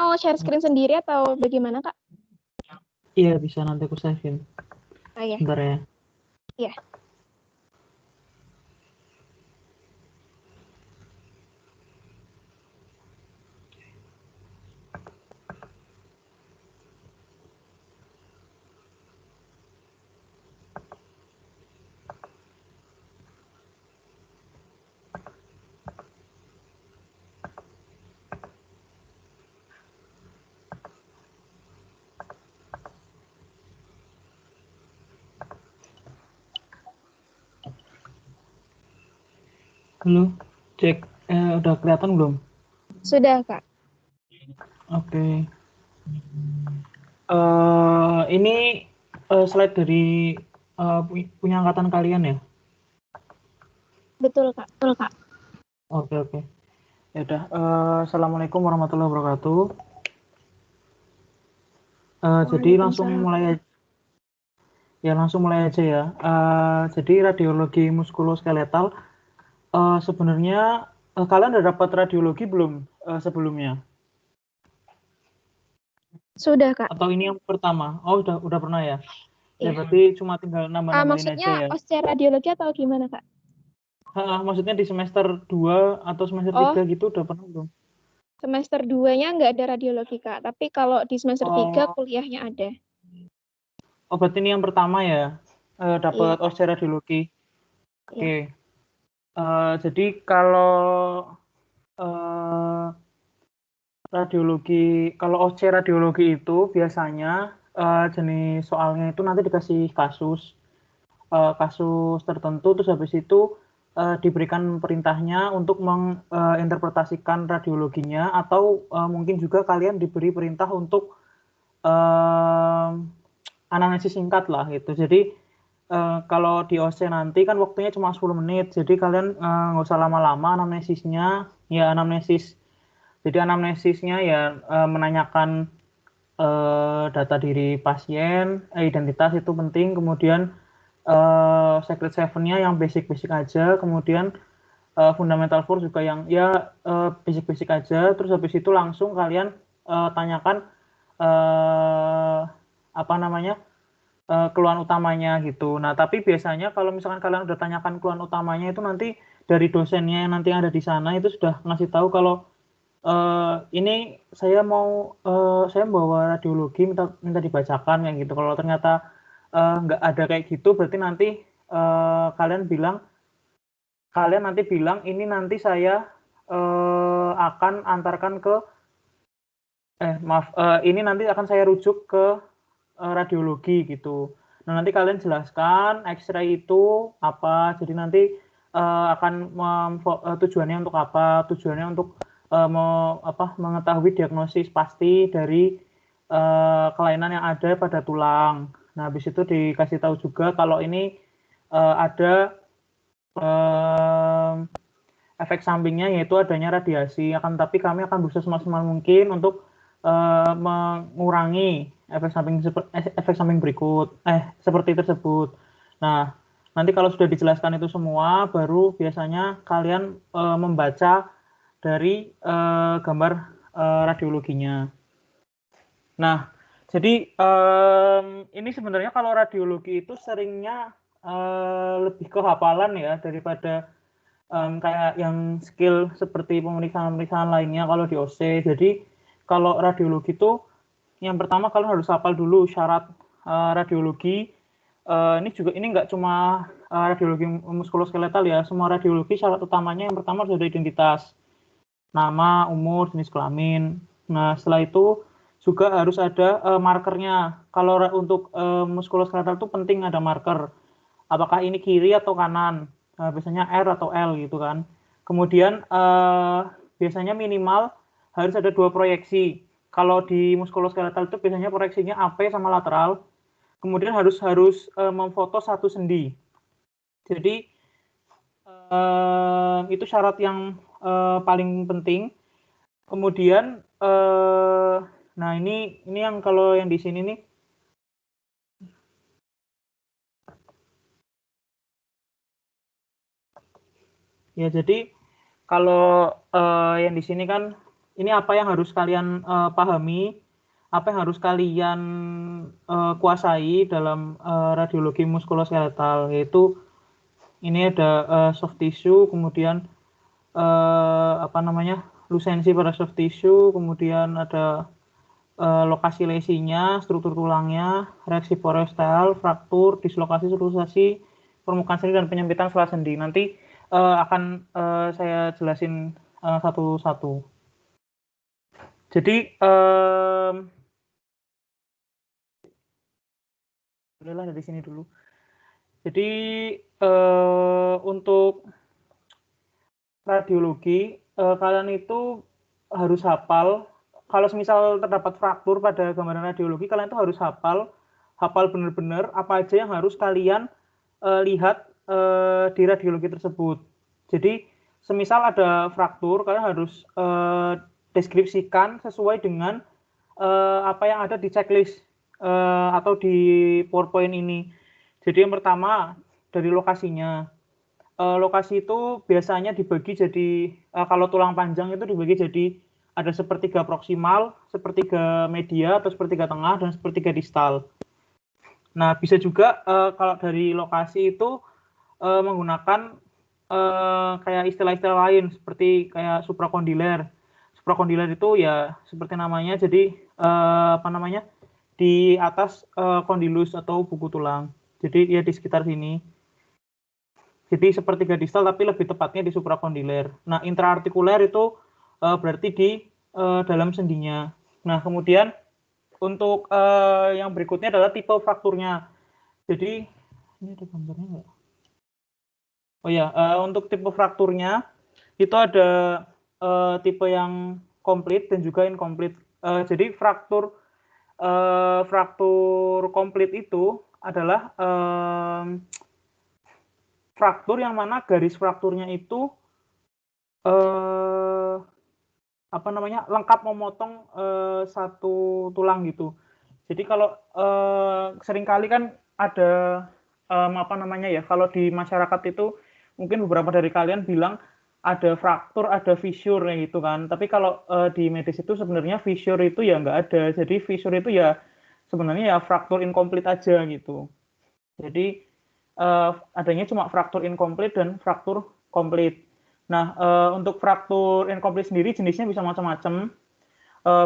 Mau share screen sendiri atau bagaimana, Kak? Iya, bisa nanti aku save-in. Oh ya. Bentar ya. Iya. Halo, cek. Udah kelihatan belum? Sudah, Kak. Oke. Ini slide dari punya angkatan kalian ya? Betul, Kak. Betul, Kak. Oke. Ya udah. Assalamualaikum warahmatullahi wabarakatuh. Jadi langsung Waalaikumsalam. mulai aja ya. Jadi radiologi muskuloskeletal. Sebenarnya kalian udah dapat radiologi belum sebelumnya? Sudah, Kak. Atau ini yang pertama? Oh, udah pernah ya? Ya Iya. berarti cuma tinggal nambah-nambahin aja Maksudnya ya. osteoradiologi atau gimana, Kak? Maksudnya di semester 2 atau semester 3 Oh, gitu udah pernah belum? semester 2-nya nggak ada radiologi, Kak. Tapi kalau di semester 3 Oh, kuliahnya ada. berarti ini yang pertama ya, Iya, dapat Kak. osteoradiologi. Iya. Oke. Jadi kalau eh, kalau osteoradiologi itu biasanya jenis soalnya itu nanti dikasih kasus tertentu, terus habis itu diberikan perintahnya untuk menginterpretasikan radiologinya, atau mungkin juga kalian diberi perintah untuk analisis singkat lah gitu. Jadi kalau di OC nanti kan waktunya cuma 10 menit, jadi kalian nggak usah lama-lama anamnesisnya. Ya anamnesis, jadi anamnesisnya ya menanyakan data diri pasien, identitas itu penting, kemudian secret seven-nya yang basic-basic aja, kemudian fundamental four juga yang ya basic-basic aja, terus habis itu langsung kalian tanyakan apa namanya keluhan utamanya gitu. Nah, tapi biasanya kalau misalkan kalian udah tanyakan keluhan utamanya itu nanti dari dosennya yang nanti ada di sana itu sudah ngasih tahu kalau ini saya bawa radiologi, minta dibacakan kayak gitu. Kalau ternyata nggak ada kayak gitu, berarti nanti kalian nanti bilang ini nanti saya akan antarkan ke ini nanti akan saya rujuk ke radiologi gitu. Nah, nanti kalian jelaskan X-ray itu apa. Jadi nanti akan tujuannya untuk apa? Tujuannya untuk mengetahui diagnosis pasti dari kelainan yang ada pada tulang. Nah, habis itu dikasih tahu juga kalau ini ada efek sampingnya, yaitu adanya radiasi. Tapi kami akan berusaha semaksimal mungkin untuk mengurangi efek samping berikut seperti tersebut. Nah, nanti kalau sudah dijelaskan itu semua, baru biasanya kalian membaca dari gambar radiologinya. Nah, jadi ini sebenarnya kalau radiologi itu seringnya lebih ke hafalan ya daripada kayak yang skill seperti pemeriksaan-pemeriksaan lainnya kalau di OC. Jadi kalau radiologi itu yang pertama kalian harus hafal dulu syarat radiologi. Ini nggak cuma radiologi muskuloskeletal ya, semua radiologi syarat utamanya yang pertama harus ada identitas, nama, umur, jenis kelamin. Nah, setelah itu juga harus ada markernya. Kalau untuk muskuloskeletal itu penting ada marker. Apakah ini kiri atau kanan? Biasanya R atau L gitu kan. Kemudian biasanya minimal harus ada 2 proyeksi. Kalau di muskuloskeletal itu biasanya proyeksinya AP sama lateral. Kemudian harus memfoto satu sendi. Jadi itu syarat yang paling penting. Kemudian nah ini yang kalau yang di sini nih ya, jadi kalau yang di sini kan ini apa yang harus kalian pahami, apa yang harus kalian kuasai dalam radiologi muskuloskeletal, yaitu ini ada soft tissue, kemudian lusensi pada soft tissue, kemudian ada lokasi lesinya, struktur tulangnya, reaksi porosteal, fraktur, dislokasi, strukturasi, permukaan sendi dan penyempitan sela sendi. Nanti akan saya jelasin satu-satu. Jadi bolehlah dari sini dulu. Jadi untuk radiologi kalian itu harus hafal. Kalau misal terdapat fraktur pada gambaran radiologi, kalian itu harus hafal benar-benar apa aja yang harus kalian lihat di radiologi tersebut. Jadi, semisal ada fraktur, kalian harus deskripsikan sesuai dengan apa yang ada di checklist atau di PowerPoint ini. Jadi yang pertama dari lokasinya. Lokasi itu biasanya dibagi jadi kalau tulang panjang itu dibagi jadi ada sepertiga proksimal, sepertiga media atau sepertiga tengah dan sepertiga distal. Nah, bisa juga kalau dari lokasi itu menggunakan kayak istilah-istilah lain seperti kayak suprakondiler. Suprakondiler itu ya seperti namanya, jadi di atas kondilus atau buku tulang. Jadi ya di sekitar sini. Jadi sepertiga distal tapi lebih tepatnya di suprakondiler. Nah, intraartikuler itu berarti di dalam sendinya. Nah, kemudian untuk yang berikutnya adalah tipe frakturnya. Jadi ini ada gambarnya nggak? Oh ya, untuk tipe frakturnya itu ada tipe yang komplit dan juga incomplete. Jadi fraktur komplit itu adalah fraktur yang mana garis frakturnya itu lengkap memotong satu tulang gitu. Jadi kalau seringkali kan ada kalau di masyarakat itu mungkin beberapa dari kalian bilang ada fraktur, ada fissure gitu kan. Tapi kalau di medis itu sebenarnya fissure itu ya nggak ada. Jadi fissure itu ya sebenarnya ya fraktur incomplete aja gitu. Jadi adanya cuma fraktur incomplete dan fraktur komplit. Nah, untuk fraktur incomplete sendiri jenisnya bisa macam-macam.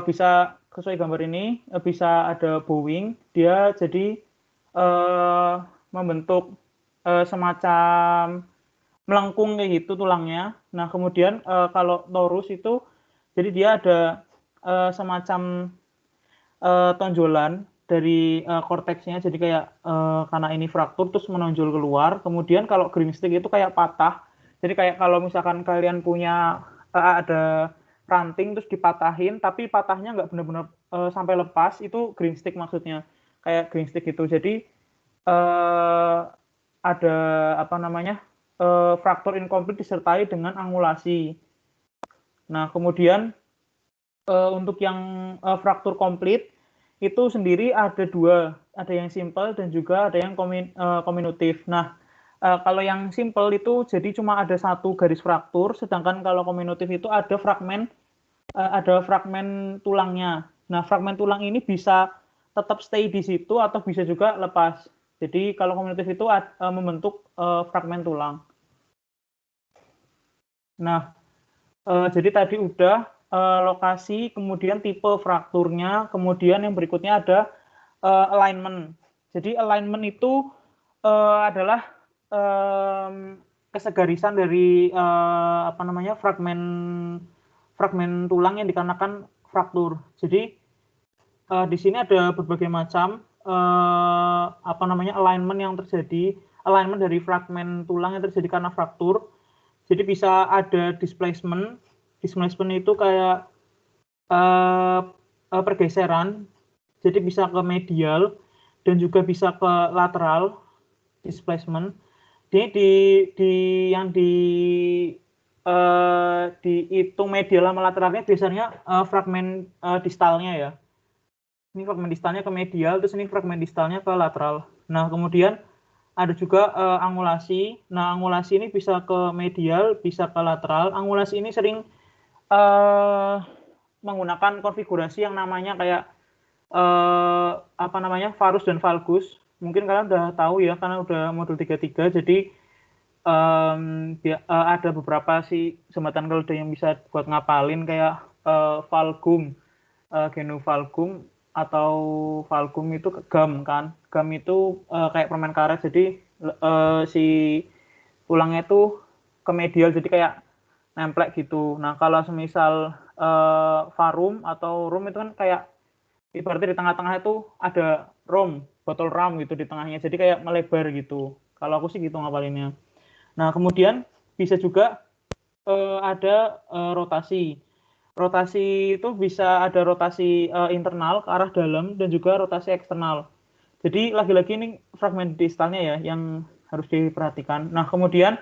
Bisa sesuai gambar ini, bisa ada bowing, dia jadi membentuk semacam melengkung kayak gitu tulangnya. Nah, kemudian kalau torus itu, jadi dia ada semacam tonjolan dari korteksnya, jadi kayak karena ini fraktur terus menonjol keluar. Kemudian kalau green stick itu kayak patah, jadi kayak kalau misalkan kalian punya ada ranting terus dipatahin, tapi patahnya nggak benar-benar sampai lepas, itu green stick maksudnya, kayak green stick gitu. Jadi ada fraktur incomplete disertai dengan angulasi. Nah, kemudian untuk yang fraktur komplit itu sendiri ada dua, ada yang simple dan juga ada yang kombinatif. Nah, kalau yang simple itu jadi cuma ada satu garis fraktur, sedangkan kalau kombinatif itu ada fragmen tulangnya. Nah, fragmen tulang ini bisa tetap stay di situ atau bisa juga lepas. Jadi kalau kombinatif itu membentuk fragmen tulang. Nah, jadi tadi udah lokasi, kemudian tipe frakturnya, kemudian yang berikutnya ada alignment. Jadi alignment itu adalah kesegarisan dari fragmen tulang yang dikarenakan fraktur. Jadi di sini ada berbagai macam alignment yang terjadi, alignment dari fragmen tulang yang terjadi karena fraktur. Jadi bisa ada displacement. Displacement itu kayak pergeseran, jadi bisa ke medial dan juga bisa ke lateral displacement. Di yang dihitung medial sama lateralnya biasanya fragmen distalnya ya. Ini fragmen distalnya ke medial, terus ini fragmen distalnya ke lateral. Nah, kemudian ada juga angulasi. Nah, angulasi ini bisa ke medial, bisa ke lateral. Angulasi ini sering menggunakan konfigurasi yang namanya kayak apa namanya, varus dan valgus. Mungkin kalian udah tahu ya karena udah modul 33. Jadi ada beberapa sih jembatan keledai yang bisa buat ngapalin kayak valgum, genuvalgum atau valgum itu gum kan. Gum itu kayak permen karet. Jadi si tulangnya itu ke medial jadi kayak nemplek gitu. Nah, kalau semisal varum atau rum itu kan kayak ibaratnya di tengah-tengah itu ada botol rum gitu di tengahnya. Jadi kayak melebar gitu. Kalau aku sih gitu ngapalinnya. Nah, kemudian bisa juga ada rotasi. Rotasi itu bisa ada rotasi internal ke arah dalam dan juga rotasi eksternal. Jadi lagi-lagi ini fragmen distalnya ya yang harus diperhatikan. Nah, kemudian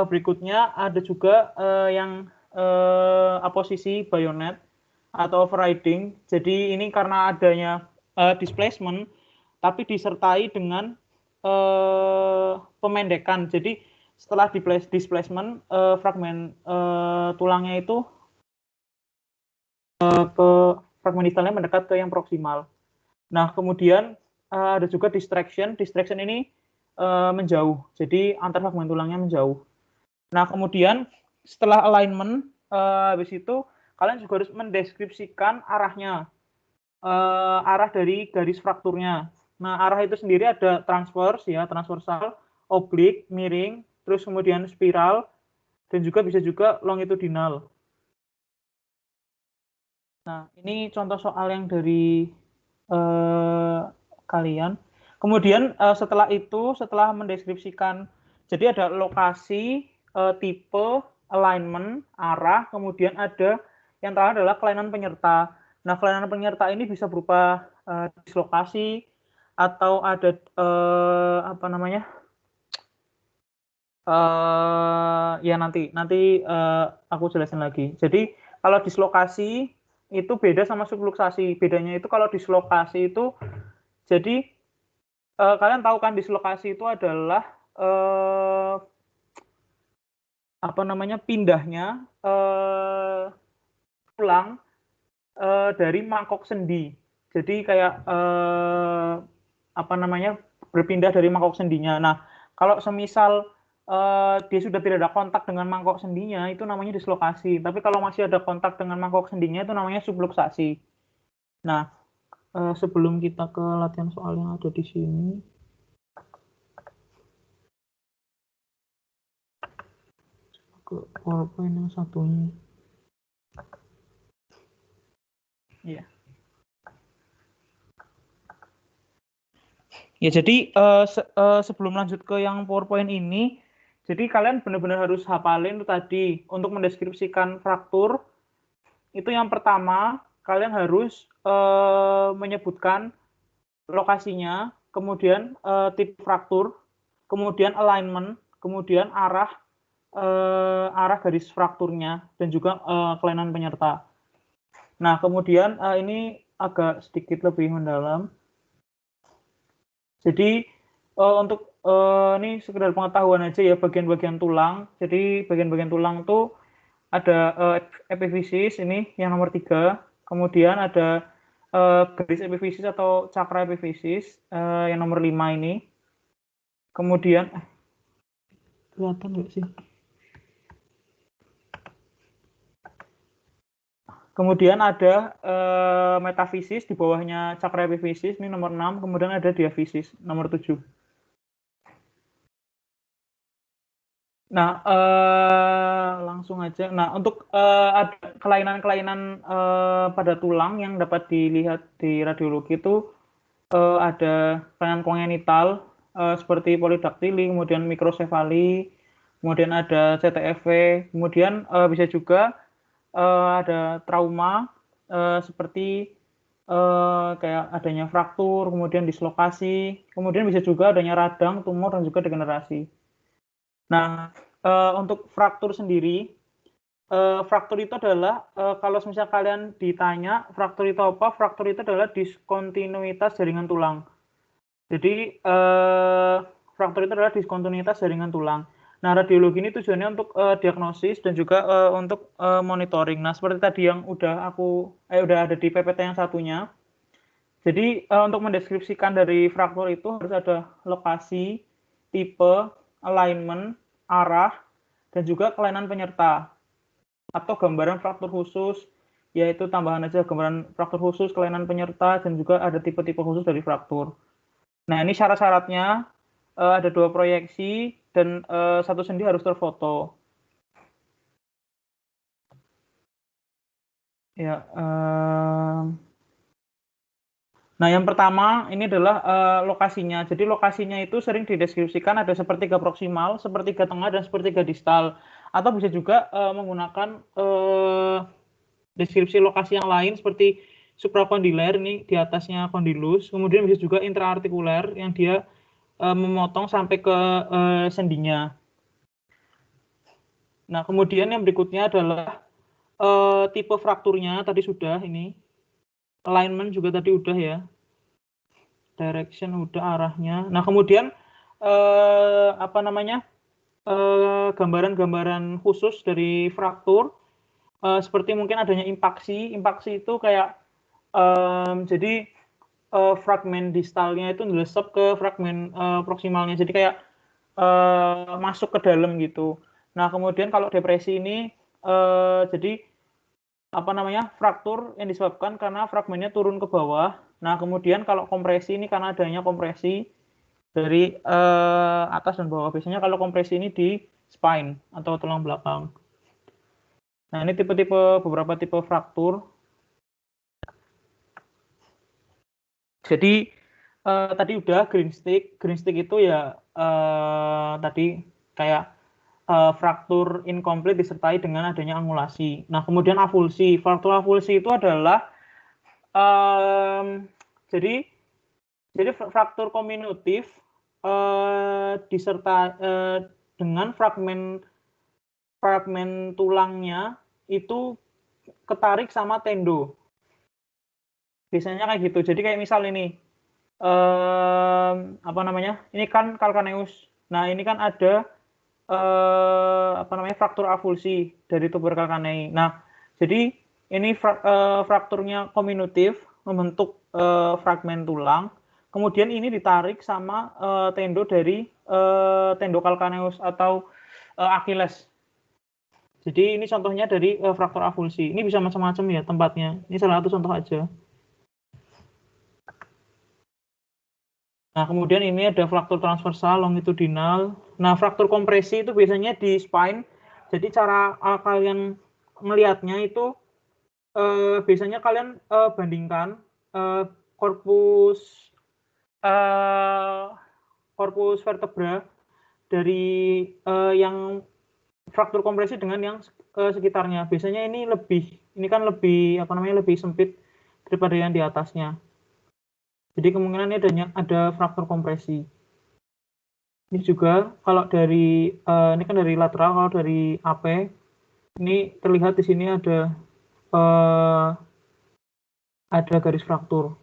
berikutnya ada juga yang aposisi bayonet atau overriding. Jadi ini karena adanya displacement, tapi disertai dengan pemendekan. Jadi setelah displacement, fragmen tulangnya itu ke fragmen distalnya mendekat ke yang proksimal. Nah, kemudian ada juga distraction. Distraction ini menjauh. Jadi antar fragmen tulangnya menjauh. Nah, kemudian setelah alignment, habis itu kalian juga harus mendeskripsikan arahnya, arah dari garis frakturnya. Nah, arah itu sendiri ada transverse ya, transversal, oblik, miring, terus kemudian spiral, dan juga bisa juga longitudinal. Nah, ini contoh soal yang dari kalian. Kemudian setelah itu, setelah mendeskripsikan, jadi ada lokasi, tipe, alignment, arah, kemudian ada yang terakhir adalah kelainan penyerta. Nah, kelainan penyerta ini bisa berupa dislokasi atau ada apa namanya? Ya nanti aku jelasin lagi. Jadi kalau dislokasi itu beda sama subluksasi. Bedanya itu kalau dislokasi itu jadi kalian tahu kan dislokasi itu adalah apa namanya, pindahnya tulang dari mangkok sendi. Jadi kayak apa namanya, berpindah dari mangkok sendinya. Nah, kalau semisal dia sudah tidak ada kontak dengan mangkok sendinya, itu namanya dislokasi. Tapi kalau masih ada kontak dengan mangkok sendinya, itu namanya subluksasi. Nah, sebelum kita ke latihan soal yang ada di sini, ke PowerPoint yang satunya. Iya. Ya, jadi sebelum lanjut ke yang PowerPoint ini, jadi kalian benar-benar harus hafalin itu tadi. Untuk mendeskripsikan fraktur, itu yang pertama, kalian harus menyebutkan lokasinya, kemudian tipe fraktur, kemudian alignment, kemudian arah garis frakturnya, dan juga kelainan penyerta. Nah, kemudian ini agak sedikit lebih mendalam. Jadi untuk ini sekedar pengetahuan aja ya, bagian-bagian tulang. Jadi bagian-bagian tulang itu ada epifisis, ini yang nomor 3. Kemudian ada garis epifisis atau cakra epifisis yang nomor 5 ini. Kemudian kelihatan nggak sih? Kemudian ada metafisis di bawahnya cakra epifisis, ini nomor 6. Kemudian ada diafisis, nomor 7. Nah, langsung aja. Nah, untuk ada kelainan-kelainan pada tulang yang dapat dilihat di radiologi itu ada kelainan kongenital seperti polidaktili, kemudian mikrosefali, kemudian ada CTFV, kemudian bisa juga ada trauma seperti kayak adanya fraktur, kemudian dislokasi, kemudian bisa juga adanya radang, tumor, dan juga degenerasi. Nah, untuk fraktur sendiri, fraktur itu adalah kalau misalnya kalian ditanya fraktur itu apa, fraktur itu adalah diskontinuitas jaringan tulang. Jadi fraktur itu adalah diskontinuitas jaringan tulang. Nah, radiologi ini tujuannya untuk diagnosis dan juga untuk monitoring. Nah, seperti tadi yang udah ada di PPT yang satunya. Jadi untuk mendeskripsikan dari fraktur itu harus ada lokasi, tipe, alignment, arah, dan juga kelainan penyerta atau gambaran fraktur khusus, yaitu tambahan aja gambaran fraktur khusus, kelainan penyerta, dan juga ada tipe-tipe khusus dari fraktur. Nah, ini syarat-syaratnya ada 2 proyeksi dan 1 sendi harus terfoto. Ya. Nah, yang pertama ini adalah lokasinya. Jadi lokasinya itu sering dideskripsikan ada sepertiga proksimal, sepertiga tengah, dan sepertiga distal. Atau bisa juga menggunakan deskripsi lokasi yang lain seperti suprakondiler, ini di atasnya kondilus. Kemudian bisa juga intraartikuler yang dia memotong sampai ke sendinya. Nah, kemudian yang berikutnya adalah tipe frakturnya tadi sudah ini. Alignment juga tadi udah ya. Direction udah, arahnya. Nah, kemudian gambaran-gambaran khusus dari fraktur seperti mungkin adanya impaksi. Impaksi itu kayak jadi fragmen distalnya itu ngelesep ke fragmen proksimalnya. Jadi kayak masuk ke dalam gitu. Nah, kemudian kalau depresi ini jadi fraktur yang disebabkan karena fragmennya turun ke bawah. Nah, kemudian kalau kompresi ini karena adanya kompresi dari atas dan bawah. Biasanya kalau kompresi ini di spine atau tulang belakang. Nah, ini beberapa tipe fraktur. Jadi tadi udah green stick. Green stick itu ya tadi kayak fraktur incomplete disertai dengan adanya angulasi. Nah, kemudian avulsi. Fraktur avulsi itu adalah jadi fraktur kominutif disertai dengan fragmen tulangnya itu ketarik sama tendo. Biasanya kayak gitu. Jadi kayak misal ini ini kan calcaneus. Nah, ini kan ada fraktur avulsi dari tuber calcanei. Nah, jadi ini frakturnya kominutif membentuk fragmen tulang. Kemudian ini ditarik sama tendo dari tendo calcaneus atau Achilles. Jadi ini contohnya dari fraktur avulsi. Ini bisa macam-macam ya tempatnya. Ini salah satu contoh aja. Nah, kemudian ini ada fraktur transversal, longitudinal. Nah, fraktur kompresi itu biasanya di spine. Jadi cara kalian melihatnya itu biasanya kalian bandingkan korpus vertebra dari yang fraktur kompresi dengan yang sekitarnya. Biasanya ini kan lebih sempit daripada yang di atasnya. Jadi kemungkinan ini ada fraktur kompresi. Ini juga kalau dari ini kan dari lateral, kalau dari AP ini terlihat di sini ada garis fraktur.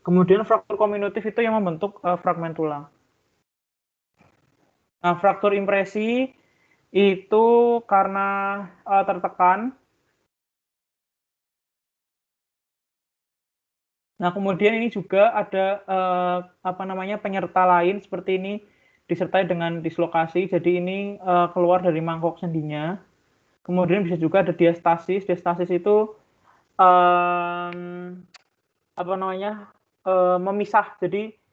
Kemudian fraktur kominutif itu yang membentuk fragmen tulang. Nah, fraktur impresi itu karena tertekan. Nah, kemudian ini juga ada penyerta lain seperti ini disertai dengan dislokasi. Jadi ini keluar dari mangkok sendinya. Kemudian bisa juga ada diastasis. Diastasis itu memisah. Jadi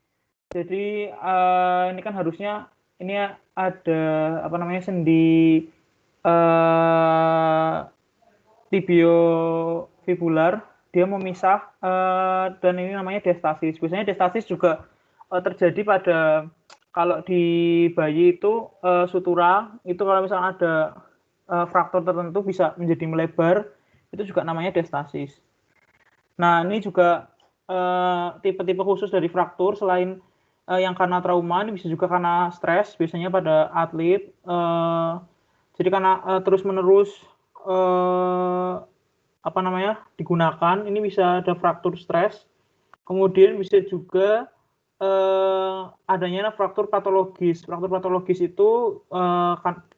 ini kan harusnya ini ada sendi tibiofibular, dia memisah dan ini namanya diastasis. Biasanya diastasis juga terjadi pada kalau di bayi itu sutura itu kalau misalnya ada fraktur tertentu bisa menjadi melebar, itu juga namanya diastasis. Nah, ini juga tipe-tipe khusus dari fraktur selain yang karena trauma, ini bisa juga karena stres, biasanya pada atlet. Jadi karena terus-menerus digunakan, ini bisa ada fraktur stres. Kemudian bisa juga adanya fraktur patologis. Fraktur patologis itu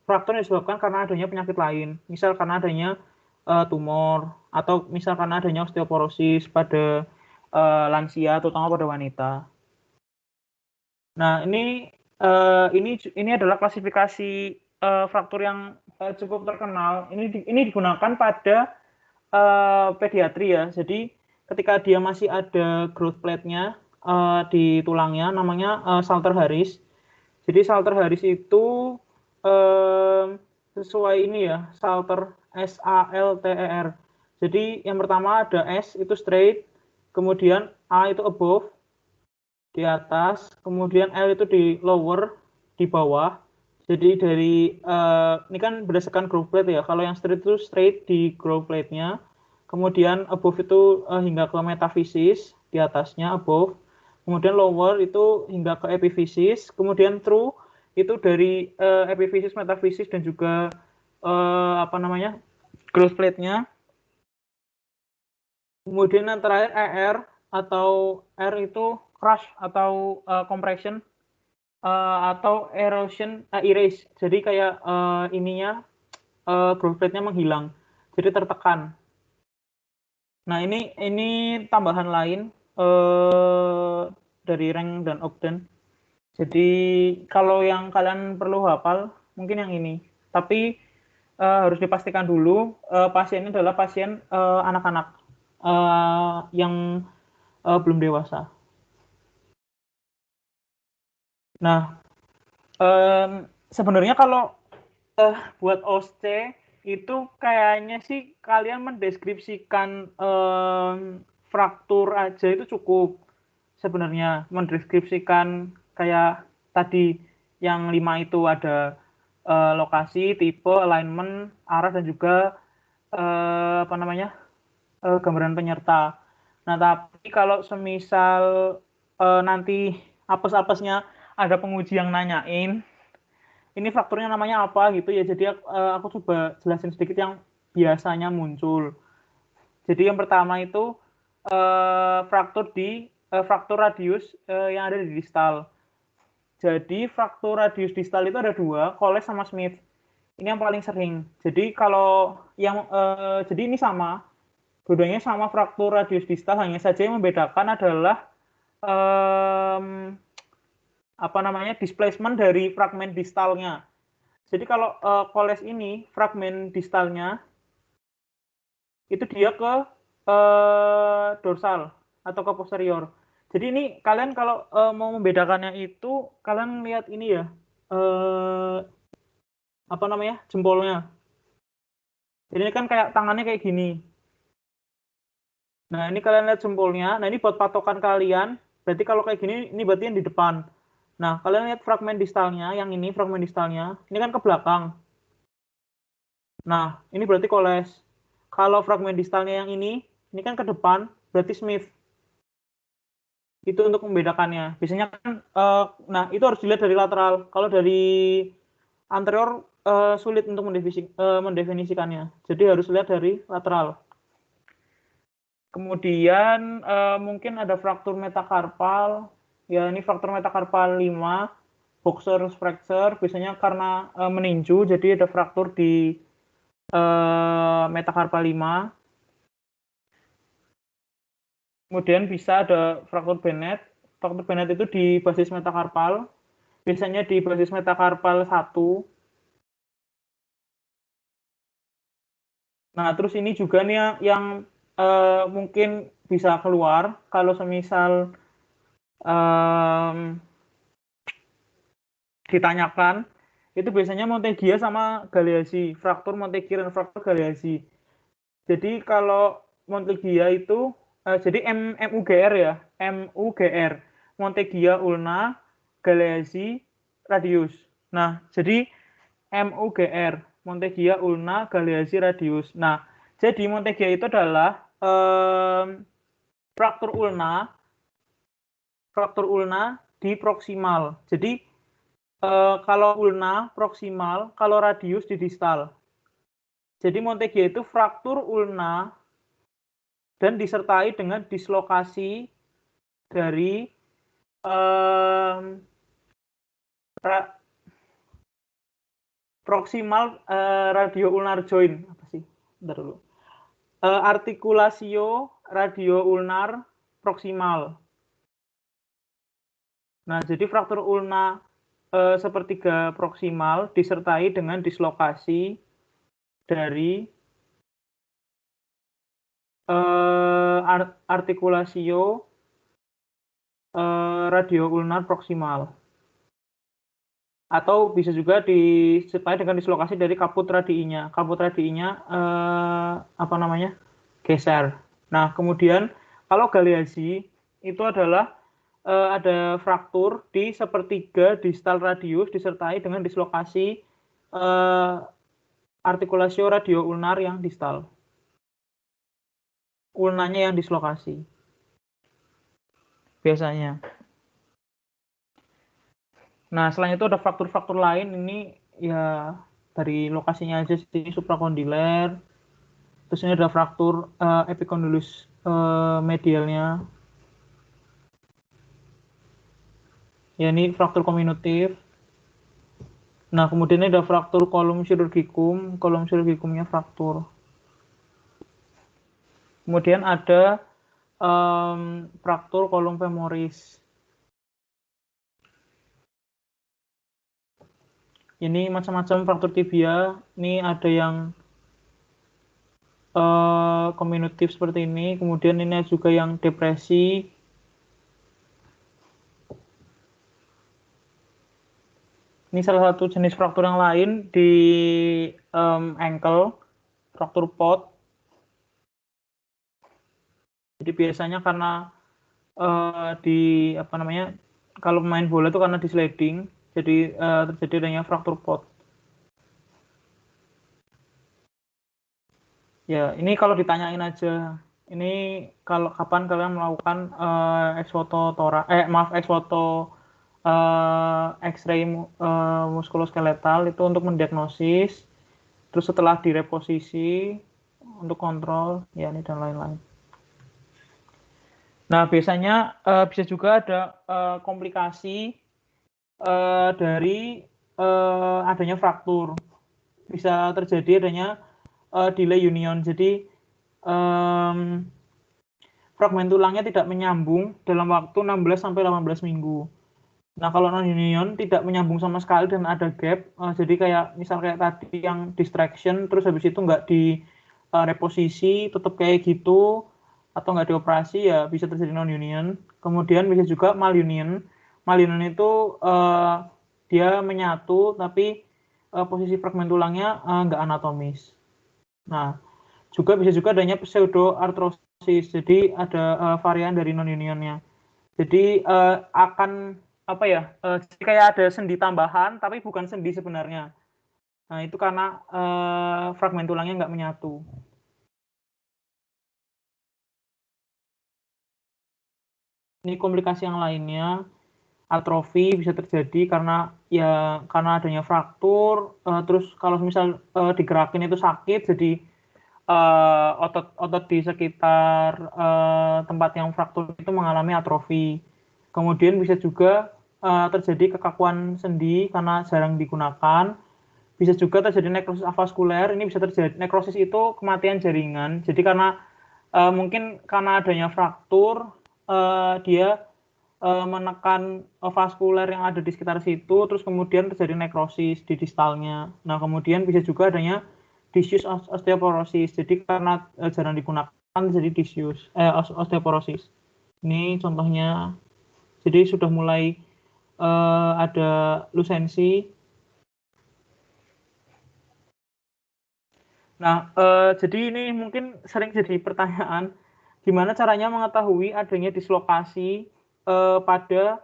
fraktur yang disebabkan karena adanya penyakit lain. Misal karena adanya tumor atau misal karena adanya osteoporosis pada lansia terutama pada wanita. Nah, ini adalah klasifikasi fraktur yang cukup terkenal. Ini digunakan pada pediatri ya. Jadi ketika dia masih ada growth plate-nya di tulangnya, namanya Salter Harris. Jadi Salter Harris itu sesuai ini ya, Salter SALTER. Jadi yang pertama ada S itu straight, kemudian A itu above di atas, kemudian L itu di lower di bawah. Jadi dari ini kan berdasarkan growth plate ya. Kalau yang straight itu straight di growth plate-nya. Kemudian above itu hingga ke metafisis, di atasnya above. Kemudian lower itu hingga ke epifisis. Kemudian through itu dari epifisis, metafisis dan juga growth plate-nya. Kemudian yang terakhir ER atau R itu crush atau compression atau erosion erase. Jadi kayak ininya growth plate-nya menghilang. Jadi tertekan. Nah, ini tambahan lain dari Rank dan Ogden. Jadi kalau yang kalian perlu hafal mungkin yang ini. Tapi harus dipastikan dulu pasien ini adalah pasien anak-anak yang belum dewasa. Nah, sebenarnya kalau buat OSCE itu kayaknya sih kalian mendeskripsikan fraktur aja itu cukup sebenarnya. Mendeskripsikan kayak tadi yang 5 itu ada lokasi, tipe, alignment, arah dan juga gambaran penyerta. Nah, tapi kalau semisal nanti apes-apesnya ada penguji yang nanyain ini faktornya namanya apa gitu ya. Jadi aku coba jelasin sedikit yang biasanya muncul. Jadi yang pertama itu fraktur radius yang ada di distal. Jadi fraktur radius distal itu ada dua, Coles sama Smith. Ini yang paling sering. Jadi kalau yang jadi ini sama, dua-duanya sama fraktur radius distal, hanya saja yang membedakan adalah displacement dari fragmen distalnya. Jadi kalau Coles ini fragmen distalnya itu dia ke dorsal atau ke posterior. Jadi ini kalian kalau mau membedakannya itu kalian lihat ini ya jempolnya. Jadi ini kan kayak tangannya kayak gini. Nah ini kalian lihat jempolnya. Nah ini buat patokan kalian. Berarti kalau kayak gini ini berarti yang di depan. Nah kalian lihat fragmen distalnya, yang ini fragmen distalnya. Ini kan ke belakang. Nah, ini berarti Coles. Kalau fragmen distalnya yang ini kan ke depan, berarti Smith. Itu untuk membedakannya. Biasanya kan, nah itu harus dilihat dari lateral. Kalau dari anterior sulit untuk mendefinisikannya. Jadi harus lihat dari lateral. Kemudian mungkin ada fraktur metakarpal. Ya, ini fraktur metakarpal 5. Boxer fracture. Biasanya karena meninju, jadi ada fraktur di metakarpal 5. Kemudian bisa ada fraktur Bennett. Fraktur Bennett itu di basis metakarpal. Biasanya di basis metakarpal 1. Nah, terus ini juga nih yang mungkin bisa keluar kalau semisal ditanyakan, itu biasanya Montegia sama Galeazzi, fraktur Montegia dan fraktur Galeazzi. Jadi kalau Montegia itu, jadi MUGR ya, MUGR, Montegia ulna, Galeazzi radius. Nah, jadi MUGR, Montegia ulna, Galeazzi radius. Nah, jadi Montegia itu adalah fraktur ulna di proksimal. Jadi kalau ulna proksimal, kalau radius di distal. Jadi Montegia itu fraktur ulna dan disertai dengan dislokasi dari Proximal radio ulnar joint apa sih? Bentar dulu. Articulatio radio ulnar proximal. Nah, jadi fraktur ulna sepertiga proksimal disertai dengan dislokasi dari artikulasio radio ulnar proksimal. Atau bisa juga disertai dengan dislokasi dari kaput radiinya. Kaput radiinya apa namanya? Geser. Nah, kemudian kalau Galeazzi itu adalah ada fraktur di sepertiga distal radius disertai dengan dislokasi artikulasio radio ulnar yang distal. Ulnanya yang dislokasi. Biasanya. Nah, selain itu ada faktor-faktor lain, ini ya dari lokasinya aja sih, suprakondiler. Terus ini ada fraktur epicondylus medialnya. Ya, ini fraktur kominutif. Nah, kemudian ini ada fraktur kolum chirurgicum. Kolum chirurgicumnya fraktur. Kemudian ada fraktur kolum femoris. Ini macam-macam fraktur tibia. Ini ada yang kominutif seperti ini. Kemudian ini juga yang depresi. Ini salah satu jenis fraktur yang lain di ankle, fraktur pot. Jadi biasanya karena di apa namanya, kalau pemain bola itu karena di sliding, jadi terjadi adanya fraktur pot. Ya, ini kalau ditanyain aja, ini kalau kapan kalian melakukan eksfoto eksfoto X-ray muskuloskeletal itu untuk mendiagnosis, terus setelah direposisi untuk kontrol, ya ini dan lain-lain. Nah, biasanya bisa juga ada komplikasi dari adanya fraktur. Bisa terjadi adanya delay union. Jadi fragmen tulangnya tidak menyambung dalam waktu 16-18 minggu. Nah, kalau non-union tidak menyambung sama sekali dan ada gap, jadi kayak misal kayak tadi yang distraction, terus habis itu nggak di reposisi, tetap kayak gitu, atau nggak dioperasi, ya bisa terjadi non-union. Kemudian bisa juga malunion. Malunion itu dia menyatu, tapi posisi fragmen tulangnya nggak anatomis. Nah, bisa juga adanya pseudoartrosis, jadi ada varian dari non-unionnya. Jadi akan apa ya? Jadi kayak ada sendi tambahan, tapi bukan sendi sebenarnya. Nah, itu karena fragmen tulangnya nggak menyatu. Ini komplikasi yang lainnya, atrofi bisa terjadi karena adanya fraktur. Terus kalau misal digerakin itu sakit, jadi otot di sekitar tempat yang fraktur itu mengalami atrofi. Kemudian bisa juga terjadi kekakuan sendi karena jarang digunakan. Bisa juga terjadi nekrosis avaskuler. Ini bisa terjadi, nekrosis itu kematian jaringan. Jadi karena mungkin karena adanya fraktur, dia menekan vaskuler yang ada di sekitar situ, terus kemudian terjadi nekrosis di distalnya. Nah, kemudian bisa juga adanya disuse osteoporosis. Jadi karena jarang digunakan jadi disuse osteoporosis. Ini contohnya. Jadi sudah mulai ada lusensi. Nah, jadi ini mungkin sering jadi pertanyaan, gimana caranya mengetahui adanya dislokasi pada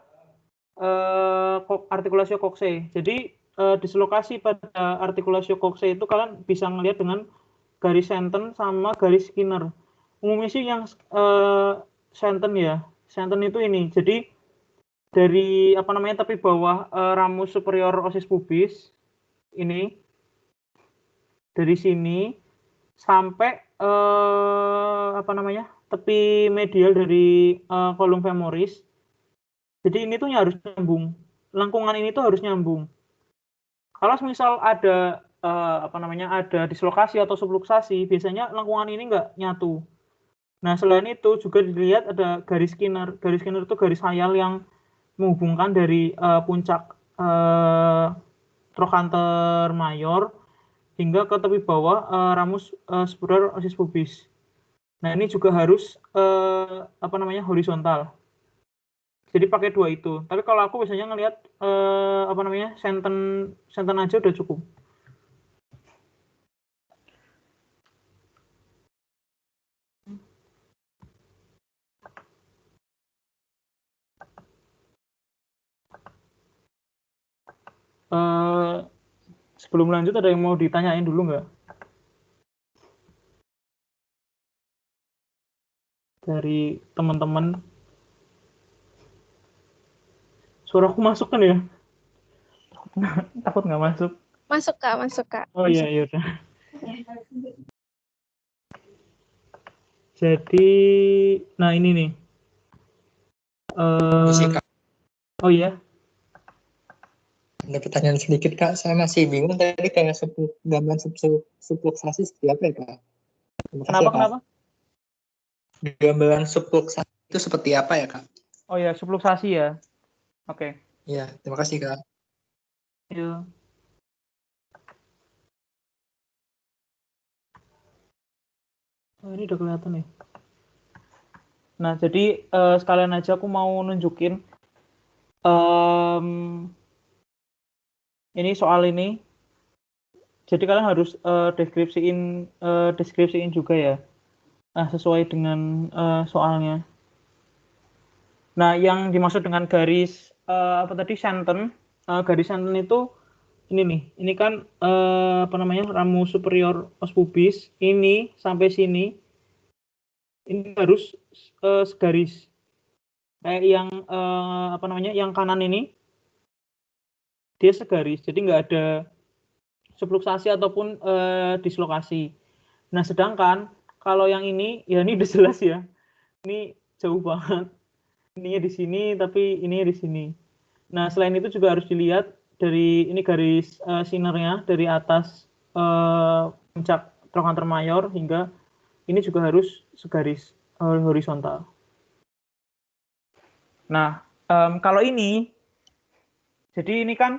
artikulasio kokse. Jadi dislokasi pada artikulasio kokse itu kalian bisa ngelihat dengan garis Senten sama garis Skinner. Umumnya sih yang Senten ya. Senten itu ini. Jadi dari apa namanya, tepi bawah ramus superior osis pubis ini, dari sini sampai apa namanya, tepi medial dari kolum femoris Jadi ini tuh harus nyambung. Lengkungan ini tuh harus nyambung. Kalau misal ada ada dislokasi atau subluksasi, biasanya lengkungan ini nggak nyatu. Nah, selain itu juga dilihat ada garis Skinner. Garis Skinner itu garis khayal yang menghubungkan dari puncak trochanter mayor hingga ke tepi bawah ramus superior osis pubis. Nah, ini juga harus horizontal. Jadi pakai dua itu. Tapi kalau aku biasanya ngelihat senten aja udah cukup. Sebelum lanjut ada yang mau ditanyain dulu nggak? Dari teman-teman. Suaraku masuk kan ya? Takut nggak masuk? Masuk Kak, masuk Kak. Oh iya, iya udah. Jadi, nah ini nih. Oh iya. Ada pertanyaan sedikit Kak, saya masih bingung tadi kayak gambaran subluksasi seperti apa ya Kak? Kenapa? Gambaran subluksasi itu seperti apa ya Kak? Oh ya, subluksasi ya. Oke. Iya, terima kasih Kak. Iya. Oh, ini udah kelihatan nih. Nah, jadi sekalian aja aku mau nunjukin ini soal ini. Jadi kalian harus deskripsiin juga ya. Nah, sesuai dengan soalnya. Nah, yang dimaksud dengan garis senten, garis senten itu ini nih. Ini kan ramus superior os pubis ini sampai sini. Ini harus segaris. Kayak yang yang kanan ini dia segaris. Jadi nggak ada subluksasi ataupun dislokasi. Nah, sedangkan kalau yang ini ya ini udah jelas ya. Ini jauh banget. Ininya di sini tapi ininya di sini. Nah, selain itu juga harus dilihat dari ini garis sinernya dari atas puncak trochanter mayor hingga ini juga harus segaris horizontal. Nah, kalau ini, jadi ini kan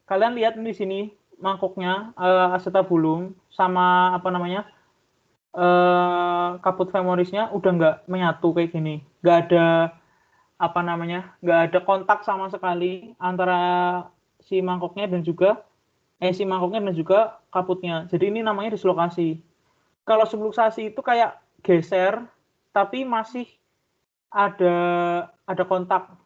kalian lihat di sini mangkoknya acetabulum sama kaput femorisnya udah nggak menyatu kayak gini, nggak ada nggak ada kontak sama sekali antara si mangkoknya dan juga kaputnya. Jadi ini namanya dislokasi. Kalau subluksasi itu kayak geser tapi masih ada kontak.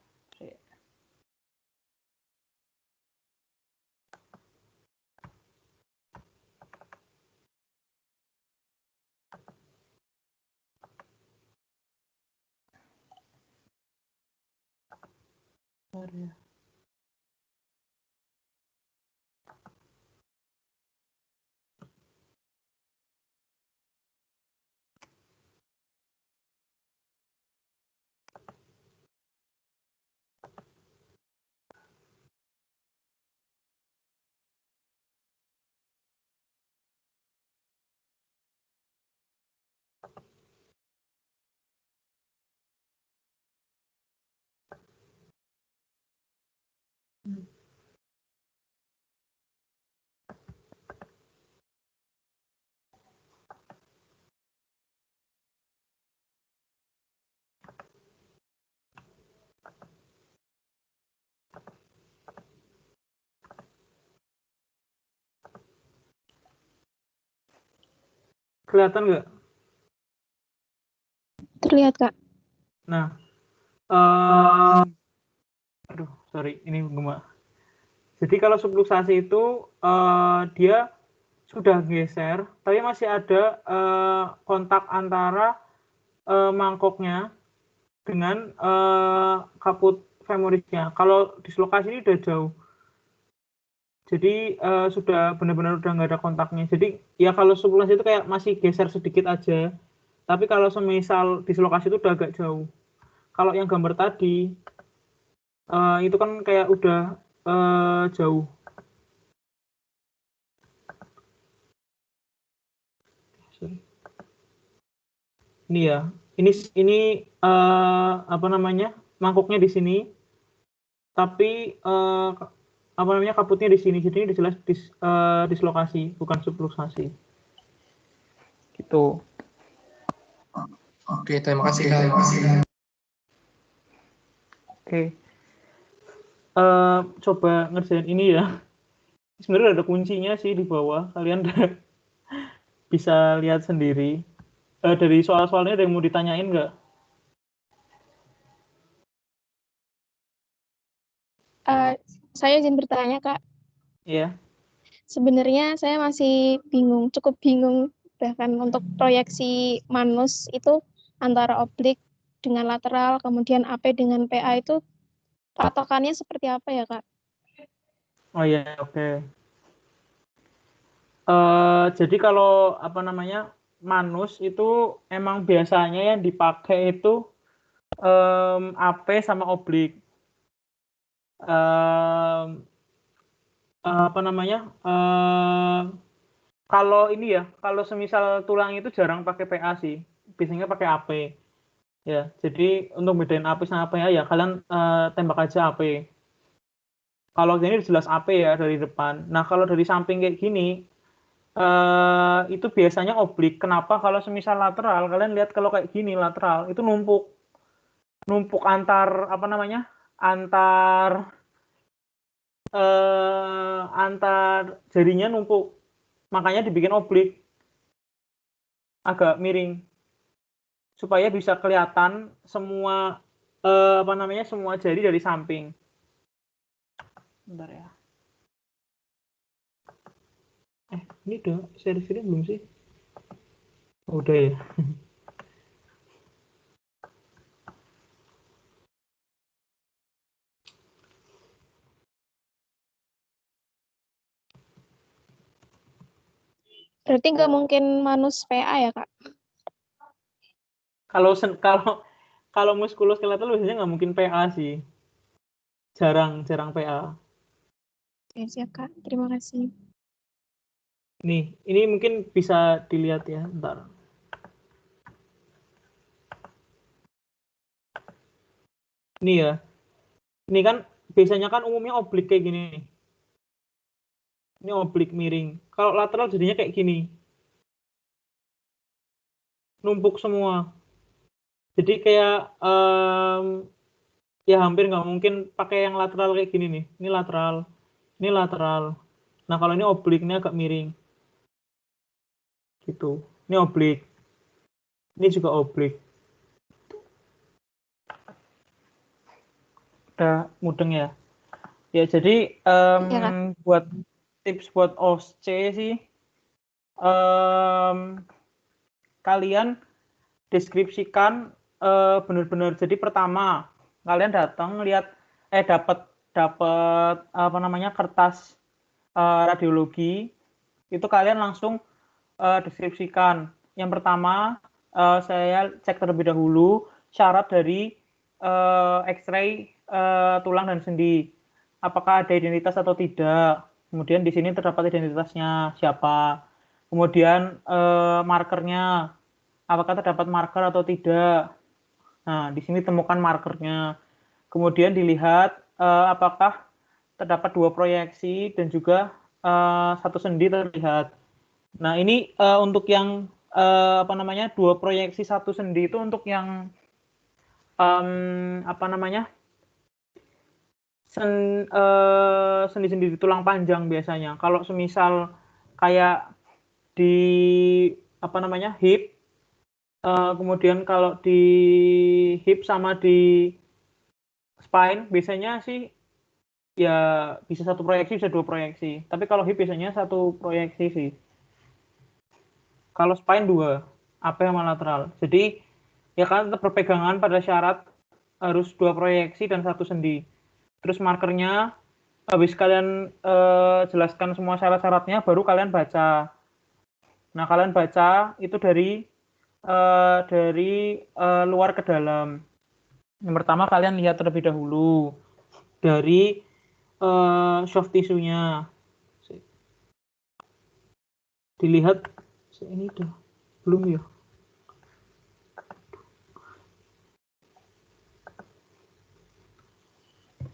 Kelihatan nggak? Terlihat Kak. Nah, aduh, sorry, ini gema. Jadi kalau subluksasi itu dia sudah geser, tapi masih ada kontak antara mangkoknya dengan kaput femorisnya. Kalau dislokasi ini udah jauh. Jadi sudah benar-benar udah nggak ada kontaknya. Jadi ya kalau subluksasi itu kayak masih geser sedikit aja. Tapi kalau semisal dislokasi itu udah agak jauh. Kalau yang gambar tadi itu kan kayak udah jauh. Sorry. Ini ya, ini apa namanya, mangkuknya di sini, tapi apa namanya, kaputnya di sini. Jadi ini jelas dislokasi, bukan subluxasi. Gitu. Oke, terima kasih Kak. Oke. Coba ngerjain ini ya. Sebenarnya ada kuncinya sih di bawah. Kalian bisa lihat sendiri. Dari soal-soalnya ada yang mau ditanyain nggak? Saya izin bertanya, Kak. Iya. Sebenarnya saya masih bingung, cukup bingung bahkan untuk proyeksi manus itu antara oblik dengan lateral, kemudian AP dengan PA itu patokannya seperti apa ya, Kak? Oh iya, oke. Jadi kalau apa namanya, manus itu emang biasanya yang dipakai itu AP sama oblik. Apa namanya, kalau ini ya, kalau semisal tulang itu jarang pakai PA sih, biasanya pakai AP ya. Jadi untuk bedain AP sama PA ya kalian tembak aja AP. Kalau ini jelas AP ya dari depan. Nah kalau dari samping kayak gini itu biasanya oblik. Kenapa? Kalau semisal lateral, kalian lihat kalau kayak gini lateral itu numpuk antar apa namanya, antar jarinya numpuk, makanya dibikin oblik agak miring supaya bisa kelihatan semua apa namanya, semua jari dari samping. Bentar ya. Ini udah share-share belum sih? Oh, udah ya. Berarti nggak mungkin manus PA ya, Kak? Kalau muskuloskeletal biasanya nggak mungkin PA sih. Jarang PA. Oke, siap, Kak. Terima kasih. Nih, ini mungkin bisa dilihat ya, ntar. Ini ya. Ini kan biasanya kan umumnya oblik kayak gini nih. Ini oblik miring. Kalau lateral jadinya kayak gini. Numpuk semua. Jadi kayak ya hampir nggak mungkin pakai yang lateral kayak gini nih. Ini lateral. Ini lateral. Nah, kalau ini oblik, ini agak miring. Gitu. Ini oblik. Ini juga oblik. Udah mudeng ya. Ya, jadi Ya, Kak. buat tips buat OSC sih, kalian deskripsikan benar-benar. Jadi pertama kalian datang lihat dapat apa namanya, kertas radiologi, itu kalian langsung deskripsikan. Yang pertama saya cek terlebih dahulu syarat dari X-ray tulang dan sendi, apakah ada identitas atau tidak. Kemudian di sini terdapat identitasnya siapa. Kemudian markernya, apakah terdapat marker atau tidak. Nah, di sini temukan markernya. Kemudian dilihat apakah terdapat 2 proyeksi dan juga 1 sendi terlihat. Nah, ini untuk yang apa namanya, 2 proyeksi 1 sendi itu untuk yang apa namanya, sendi-sendi di tulang panjang biasanya. Kalau semisal kayak di apa namanya, hip, kemudian kalau di hip sama di spine biasanya sih ya bisa 1 proyeksi, bisa 2 proyeksi. Tapi kalau hip biasanya 1 proyeksi sih. Kalau spine 2, AP sama lateral. Jadi ya kan tetap berpegangan pada syarat harus 2 proyeksi dan 1 sendi. Terus markernya habis kalian jelaskan semua syarat-syaratnya, baru kalian baca. Nah, kalian baca itu dari luar ke dalam. Yang pertama kalian lihat terlebih dahulu dari soft tissue-nya. Dilihat ini udah belum ya?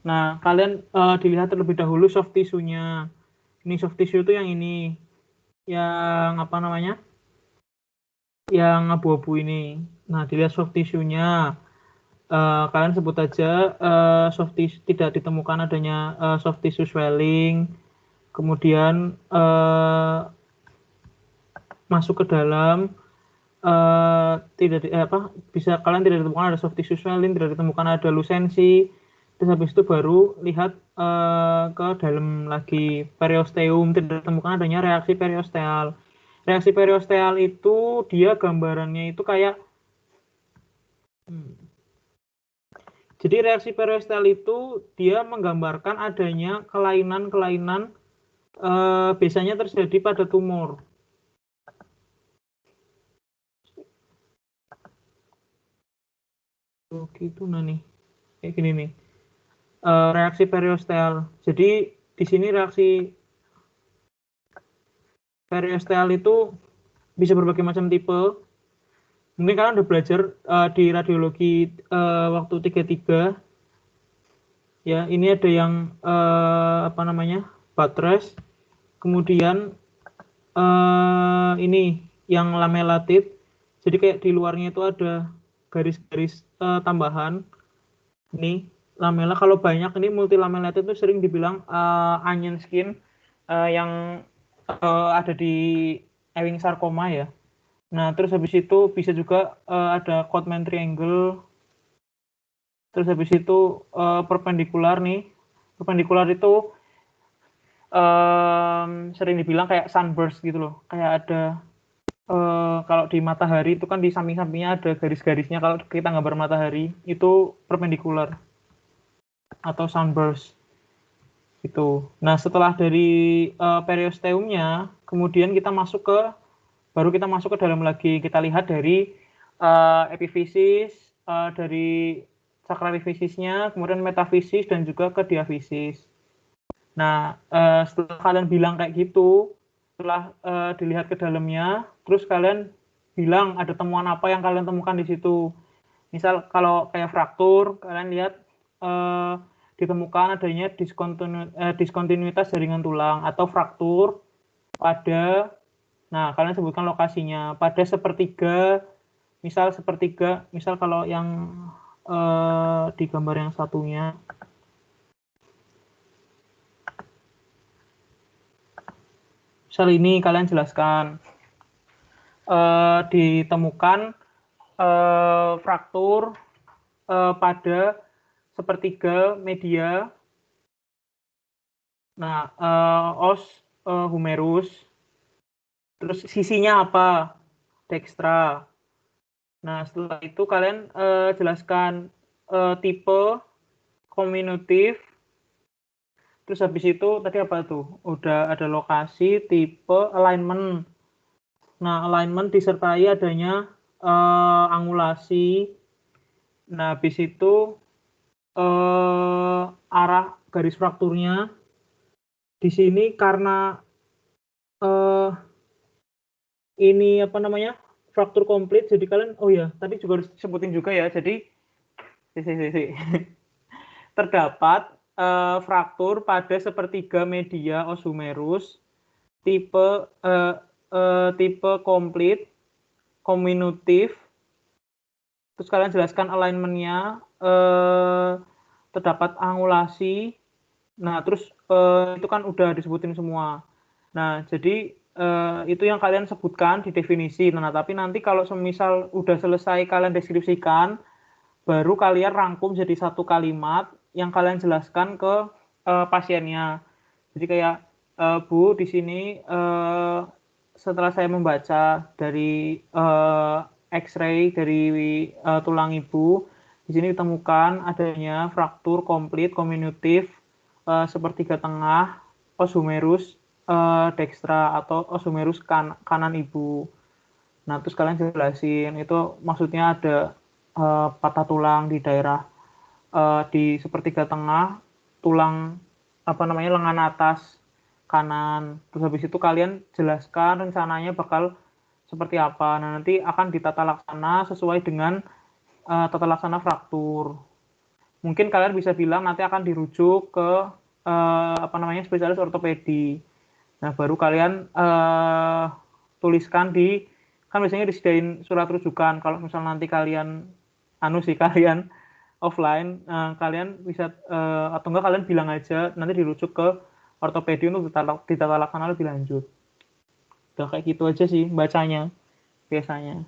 Nah, kalian dilihat terlebih dahulu soft tissue-nya. Ini soft tissue itu yang ini. Yang apa namanya? Yang abu-abu ini. Nah, dilihat soft tissue-nya. Kalian sebut aja soft tissue, tidak ditemukan adanya soft tissue swelling. Kemudian masuk ke dalam bisa kalian tidak ditemukan ada soft tissue swelling, tidak ditemukan ada lusensi. Terus habis itu baru lihat ke dalam lagi periosteum, tidak ditemukan adanya reaksi periosteal. Reaksi periosteal itu dia gambarannya itu kayak jadi reaksi periosteal itu dia menggambarkan adanya kelainan-kelainan biasanya terjadi pada tumor. Gitu nih, kayak gini nih. Reaksi periosteal. Jadi di sini reaksi periosteal itu bisa berbagai macam tipe. Mungkin kalian udah belajar di radiologi waktu 33. Ya, ini ada yang apa namanya? Buttress. Kemudian ini yang lamellated. Jadi kayak di luarnya itu ada garis-garis tambahan. Ini lamela kalau banyak ini multilamellated itu sering dibilang onion skin yang ada di Ewing sarcoma ya. Nah, terus habis itu bisa juga ada Codman triangle. Terus habis itu perpendikular nih. Perpendikular itu sering dibilang kayak sunburst gitu loh. Kayak ada kalau di matahari itu kan di samping-sampingnya ada garis-garisnya. Kalau kita gambar matahari itu perpendikular atau sunburst gitu. Nah, setelah dari periosteumnya, kemudian baru kita masuk ke dalam lagi. Kita lihat dari epifisis, dari sakralifisisnya, kemudian metafisis dan juga ke diafisis. Nah, setelah kalian bilang kayak gitu, setelah dilihat ke dalamnya, terus kalian bilang ada temuan apa yang kalian temukan di situ. Misal kalau kayak fraktur, kalian lihat ditemukan adanya diskontinuitas jaringan tulang atau fraktur pada, nah kalian sebutkan lokasinya, pada sepertiga, misal kalau yang di gambar yang satunya, misal ini kalian jelaskan ditemukan fraktur pada sepertiga media. Nah, os humerus. Terus sisinya apa? Dextra. Nah, setelah itu kalian jelaskan tipe kombinatif. Terus habis itu tadi apa tuh? Udah ada lokasi, tipe, alignment. Nah, alignment disertai adanya angulasi. Nah, habis itu arah garis frakturnya. Di sini karena ini apa namanya? Fraktur komplit, jadi kalian tadi juga harus sebutin juga ya. Jadi terdapat fraktur pada sepertiga media os humerus tipe komplit kombinatif. Terus kalian jelaskan alignment-nya, terdapat angulasi. Nah, terus itu kan udah disebutin semua. Nah, jadi itu yang kalian sebutkan di definisi. Nah, tapi nanti kalau semisal udah selesai kalian deskripsikan, baru kalian rangkum jadi satu kalimat yang kalian jelaskan ke pasiennya. Jadi kayak, Bu, di sini setelah saya membaca dari X-ray dari tulang ibu, di sini ditemukan adanya fraktur komplit kombinatif sepertiga tengah os humerus dextra atau os humerus kanan ibu. Nah, terus kalian jelasin itu maksudnya ada patah tulang di daerah di sepertiga tengah, tulang lengan atas kanan. Terus habis itu kalian jelaskan rencananya bakal seperti apa. Nah, nanti akan ditata laksana sesuai dengan tata laksana fraktur. Mungkin kalian bisa bilang nanti akan dirujuk ke spesialis ortopedi. Nah, baru kalian tuliskan kan biasanya disediain surat rujukan. Kalau misal nanti kalian kalian offline, kalian bisa atau enggak kalian bilang aja nanti dirujuk ke ortopedi untuk ditata laksana lebih lanjut. Udah kayak gitu aja sih bacanya biasanya.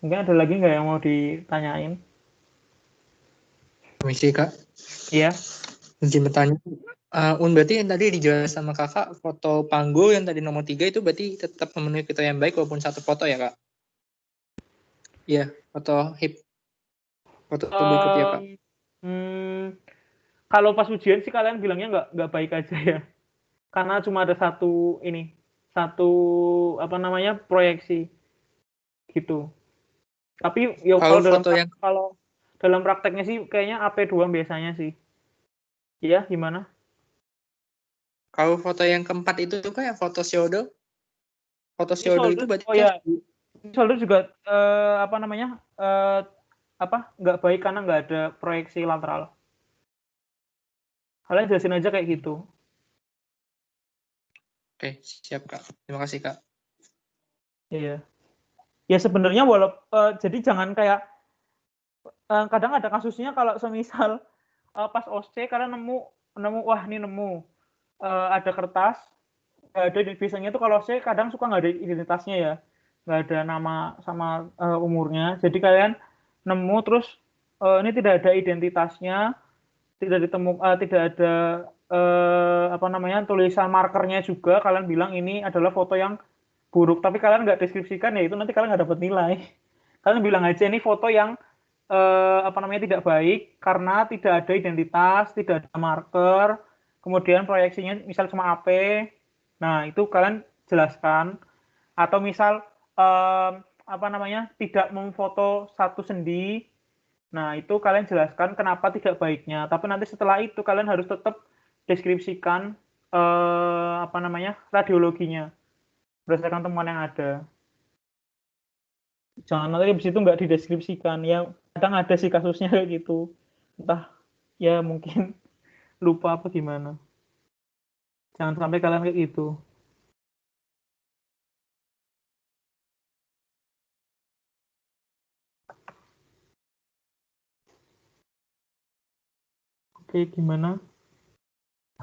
Mungkin ada lagi nggak yang mau ditanyain? Permisi Kak, Iya. izin bertanya. Berarti yang tadi dijelaskan sama Kakak, foto panggul yang tadi nomor 3 itu berarti tetap memenuhi kriteria yang baik walaupun satu foto ya Kak? Iya, foto hip. Foto berikutnya Kak. Kalau pas ujian sih kalian bilangnya nggak baik aja ya. Karena cuma ada satu proyeksi gitu. Tapi ya kalau dalam prakteknya sih kayaknya AP doang biasanya sih. Iya, gimana? Kalau foto yang keempat itu kayak foto shoulder. Foto shoulder itu berarti shoulder juga nggak baik karena nggak ada proyeksi lateral. Kalian jelasin aja kayak gitu. Oke, siap Kak. Terima kasih Kak. Iya. Ya sebenarnya jadi jangan kayak kadang ada kasusnya kalau semisal pas OSCE kalian nemu wah ini nemu ada kertas nggak ada biasanya tuh kalau OSCE kadang suka nggak ada identitasnya ya, nggak ada nama sama umurnya, jadi kalian nemu terus ini tidak ada identitasnya, tidak ada tulisan markernya juga, kalian bilang ini adalah foto yang buruk tapi kalian nggak deskripsikan, ya itu nanti kalian nggak dapat nilai. Kalian bilang aja ini foto yang tidak baik karena tidak ada identitas, tidak ada marker, kemudian proyeksinya misal cuma AP. Nah, itu kalian jelaskan. Atau misal tidak memfoto satu sendi. Nah, itu kalian jelaskan kenapa tidak baiknya. Tapi nanti setelah itu kalian harus tetap deskripsikan radiologinya berdasarkan temuan yang ada. Jangan nanti habis itu nggak dideskripsikan. Ya kadang ada sih kasusnya kayak gitu. Entah ya mungkin lupa apa gimana. Jangan sampai kalian kayak gitu. Oke, gimana?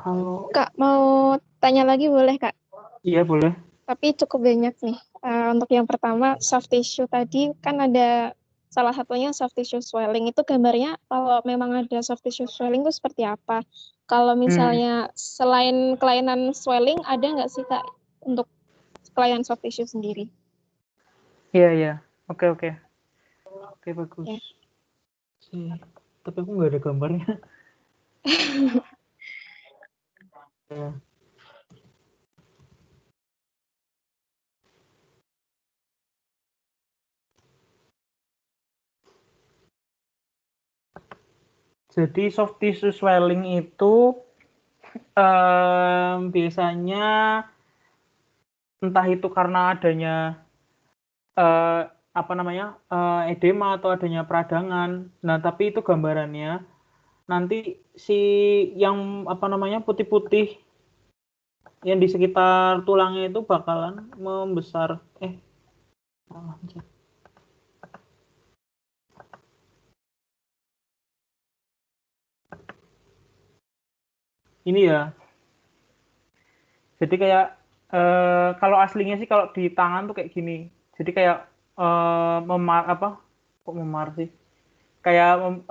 Halo. Kak, mau tanya lagi boleh, Kak? Iya, boleh. Tapi cukup banyak nih. Untuk yang pertama, soft tissue tadi kan ada salah satunya soft tissue swelling. Itu gambarnya kalau memang ada soft tissue swelling itu seperti apa? Kalau misalnya selain kelainan swelling, ada nggak sih, Kak, untuk kelainan soft tissue sendiri? Iya. Oke, bagus. Ya. Tapi aku nggak ada gambarnya. Ya. Jadi soft tissue swelling itu biasanya entah itu karena adanya edema atau adanya peradangan. Nah, tapi itu gambarannya nanti si yang putih-putih yang di sekitar tulangnya itu bakalan membesar. Ini ya. Jadi kayak kalau aslinya sih kalau di tangan tuh kayak gini. Jadi kayak memar sih. Kayak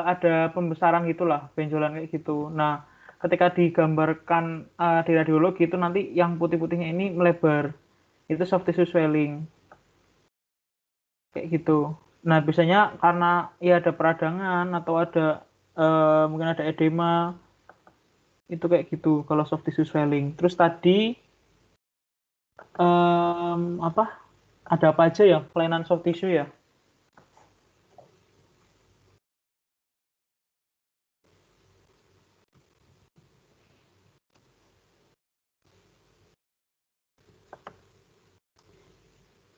ada pembesaran gitulah, benjolan kayak gitu. Nah, ketika digambarkan di radiologi itu nanti yang putih-putihnya ini melebar. Itu soft tissue swelling. Kayak gitu. Nah, biasanya karena ya ada peradangan atau ada mungkin ada edema, itu kayak gitu kalau soft tissue swelling. Terus tadi ada apa aja ya kelainan soft tissue ya?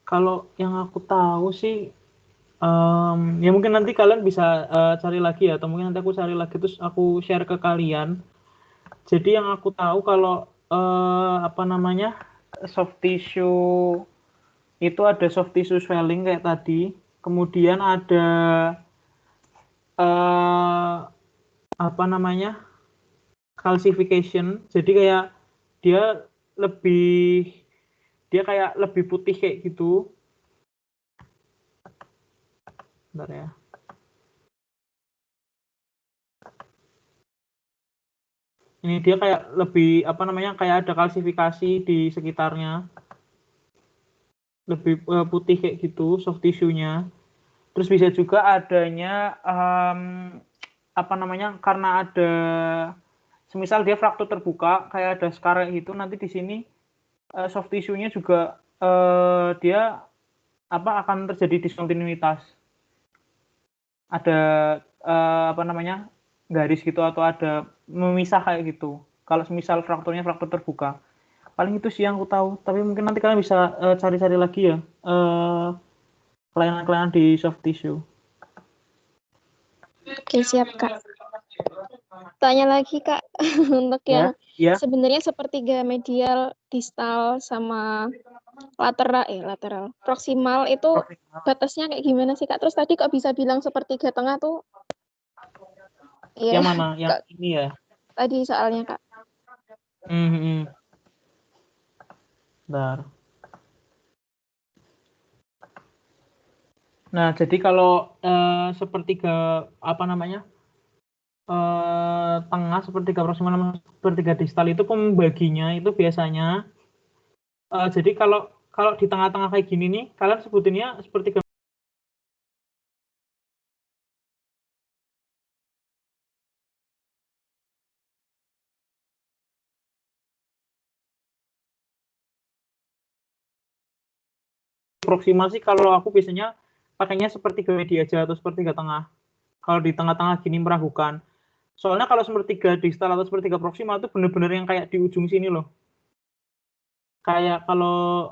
Kalau yang aku tahu sih, ya mungkin nanti kalian bisa cari lagi ya, atau mungkin nanti aku cari lagi terus aku share ke kalian. Jadi yang aku tahu kalau apa namanya soft tissue itu ada soft tissue swelling kayak tadi, kemudian ada eh, apa namanya calcification. Jadi kayak dia lebih dia kayak lebih putih kayak gitu. Bentar ya. Ini dia kayak lebih apa namanya kayak ada kalsifikasi di sekitarnya, lebih putih kayak gitu soft tissue-nya. Terus bisa juga adanya apa namanya karena ada semisal dia fraktur terbuka kayak ada scar gitu, nanti di sini soft tissue-nya juga dia apa akan terjadi diskontinuitas. Ada apa namanya garis gitu atau ada memisah kayak gitu. Kalau semisal frakturnya fraktur terbuka. Paling itu sih yang aku tahu. Tapi mungkin nanti kalian bisa cari-cari lagi ya kelainan-kelainan di soft tissue. Oke, siap, Kak. Tanya lagi, Kak, untuk yang Ya. sebenarnya sepertiga medial, distal, sama lateral. Proksimal itu batasnya kayak gimana sih, Kak? Terus tadi kok bisa bilang sepertiga tengah tuh? Iya, Yang mana? Yang Kak, ini ya? tadi soalnya, Kak. Bentar. Nah, jadi kalau sepertiga apa namanya? Tengah sepertiga proksimal sama sepertiga distal itu pembaginya itu biasanya jadi kalau kalau di tengah-tengah kayak gini nih kalian sebutinnya sepertiga proksimal sih kalau aku biasanya pakainya sepertiga media aja atau sepertiga tengah. Kalau di tengah-tengah gini meragukan. Soalnya kalau sepertiga distal atau sepertiga proksimal itu bener-bener yang kayak di ujung sini loh. Kayak kalau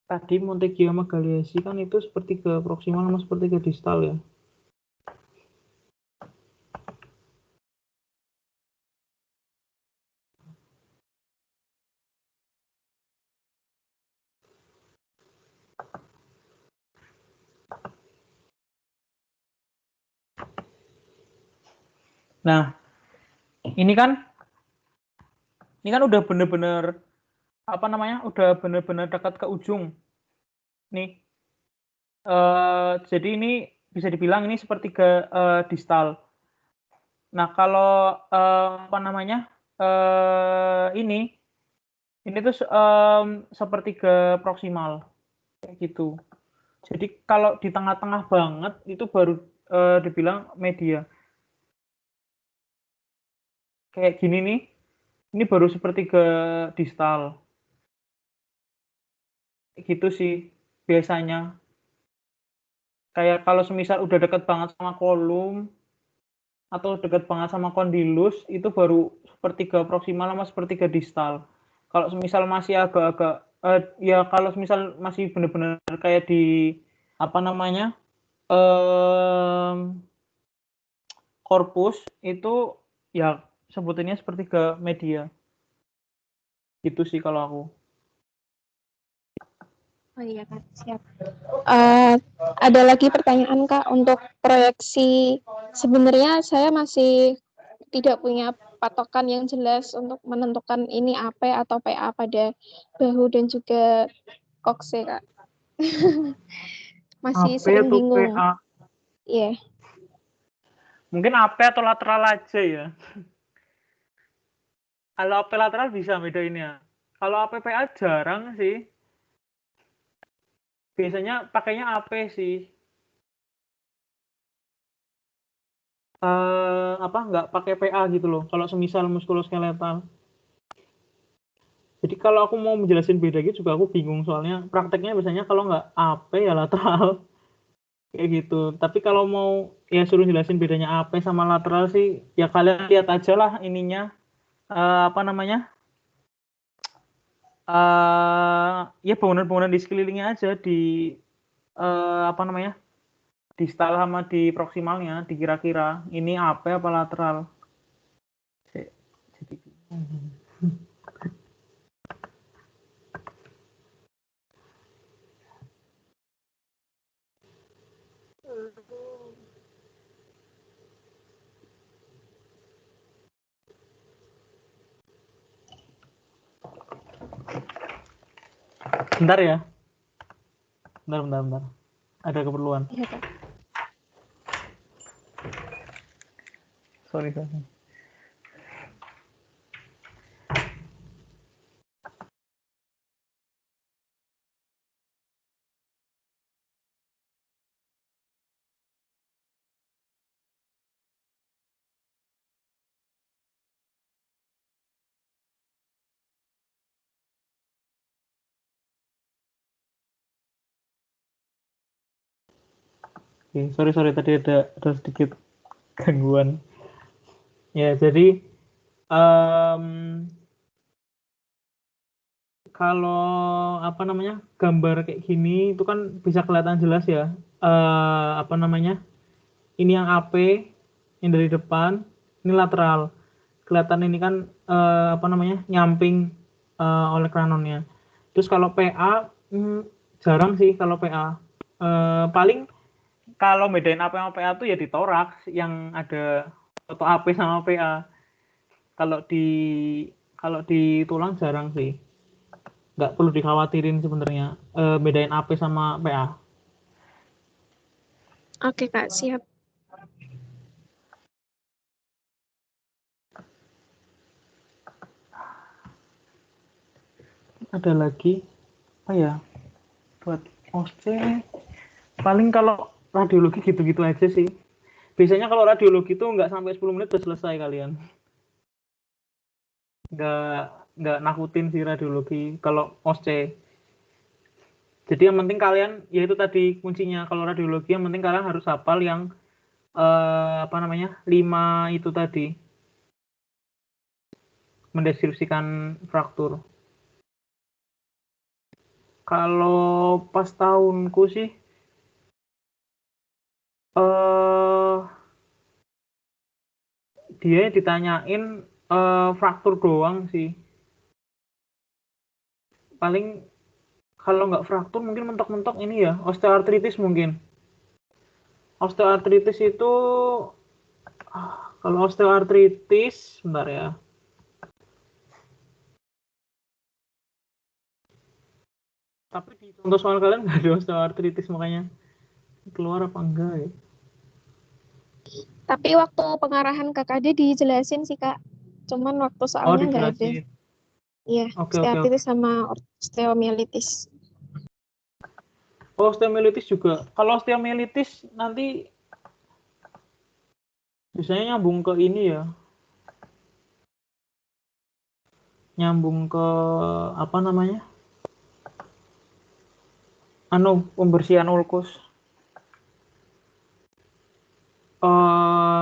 tadi Montague sama Galeazzi kan itu sepertiga proksimal sama sepertiga distal ya. Nah, ini kan udah bener-bener apa namanya? Udah bener-bener dekat ke ujung. Nih. Jadi ini bisa dibilang ini sepertiga distal. Nah, kalau apa namanya? Ini tuh sepertiga proksimal kayak gitu. Jadi kalau di tengah-tengah banget itu baru dibilang media. Kayak gini nih, ini baru sepertiga distal. Gitu sih biasanya. Kayak kalau semisal udah deket banget sama kolom atau deket banget sama kondilus itu baru sepertiga proksimal sama sepertiga distal. Kalau semisal masih agak-agak ya kalau semisal masih bener-bener kayak di apa namanya korpus itu ya sebutannya sepertiga media. Itu sih kalau aku. Oh iya, Kak, siap. Ada lagi pertanyaan, Kak, untuk proyeksi. Sebenarnya saya masih tidak punya patokan yang jelas untuk menentukan ini AP atau PA pada bahu dan juga kokse, Kak. Masih AP sering atau bingung. PA? Iya. Yeah. Mungkin AP atau lateral aja ya. Kalau AP lateral bisa bedainnya. Kalau AP PA jarang sih. Biasanya pakainya AP sih. Apa nggak pakai PA gitu loh. Kalau semisal muskuloskeletal. Jadi kalau aku mau menjelasin beda gitu juga aku bingung soalnya prakteknya biasanya kalau nggak AP ya lateral kayak gitu. Tapi kalau mau ya suruh jelasin bedanya AP sama lateral sih ya kalian lihat aja lah ininya apa namanya ya bangunan-bangunan di sekelilingnya aja di apa namanya di style sama di proksimalnya dikira-kira ini AP apa lateral. Jadi bentar ya. Bentar. Ada keperluan. Iya, Kak. Sorry. Oke, sorry tadi ada sedikit gangguan. Ya, jadi kalau apa namanya gambar kayak gini itu kan bisa kelihatan jelas ya. Apa namanya? Ini yang AP, yang dari depan, ini lateral. Kelihatan ini kan apa namanya? Nyamping oleh kranonnya. Terus kalau PA jarang sih kalau PA. Paling kalau bedain AP sama PA tuh ya di toraks yang ada foto AP sama PA. Kalau di tulang jarang sih. Nggak perlu dikhawatirin sebenarnya bedain AP sama PA. Oke, Kak, siap. Ada lagi apa ya buat OSCE paling kalau radiologi gitu-gitu aja sih. Biasanya kalau radiologi itu nggak sampai 10 menit udah selesai kalian. Nggak nakutin sih radiologi kalau OSCE. Jadi yang penting kalian ya itu tadi kuncinya kalau radiologi yang penting kalian harus hafal yang apa namanya 5 itu tadi mendeskripsikan fraktur. Kalau pas tahunku sih dia ditanyain fraktur doang sih. Paling kalau nggak fraktur mungkin mentok-mentok ini ya osteoartritis mungkin. Osteoartritis itu kalau osteoartritis bentar ya. Tapi di contoh soal kalian nggak ada osteoartritis makanya keluar apa enggak ya? Tapi waktu pengarahan KKD dijelasin sih, Kak. Cuman waktu Oh soalnya nggak ada. dijelasin. Iya, Oke. osteoartritis sama osteomielitis. Oh, osteomielitis juga. Kalau osteomielitis nanti biasanya nyambung ke ini ya. Nyambung ke apa namanya? Pembersihan ulkus.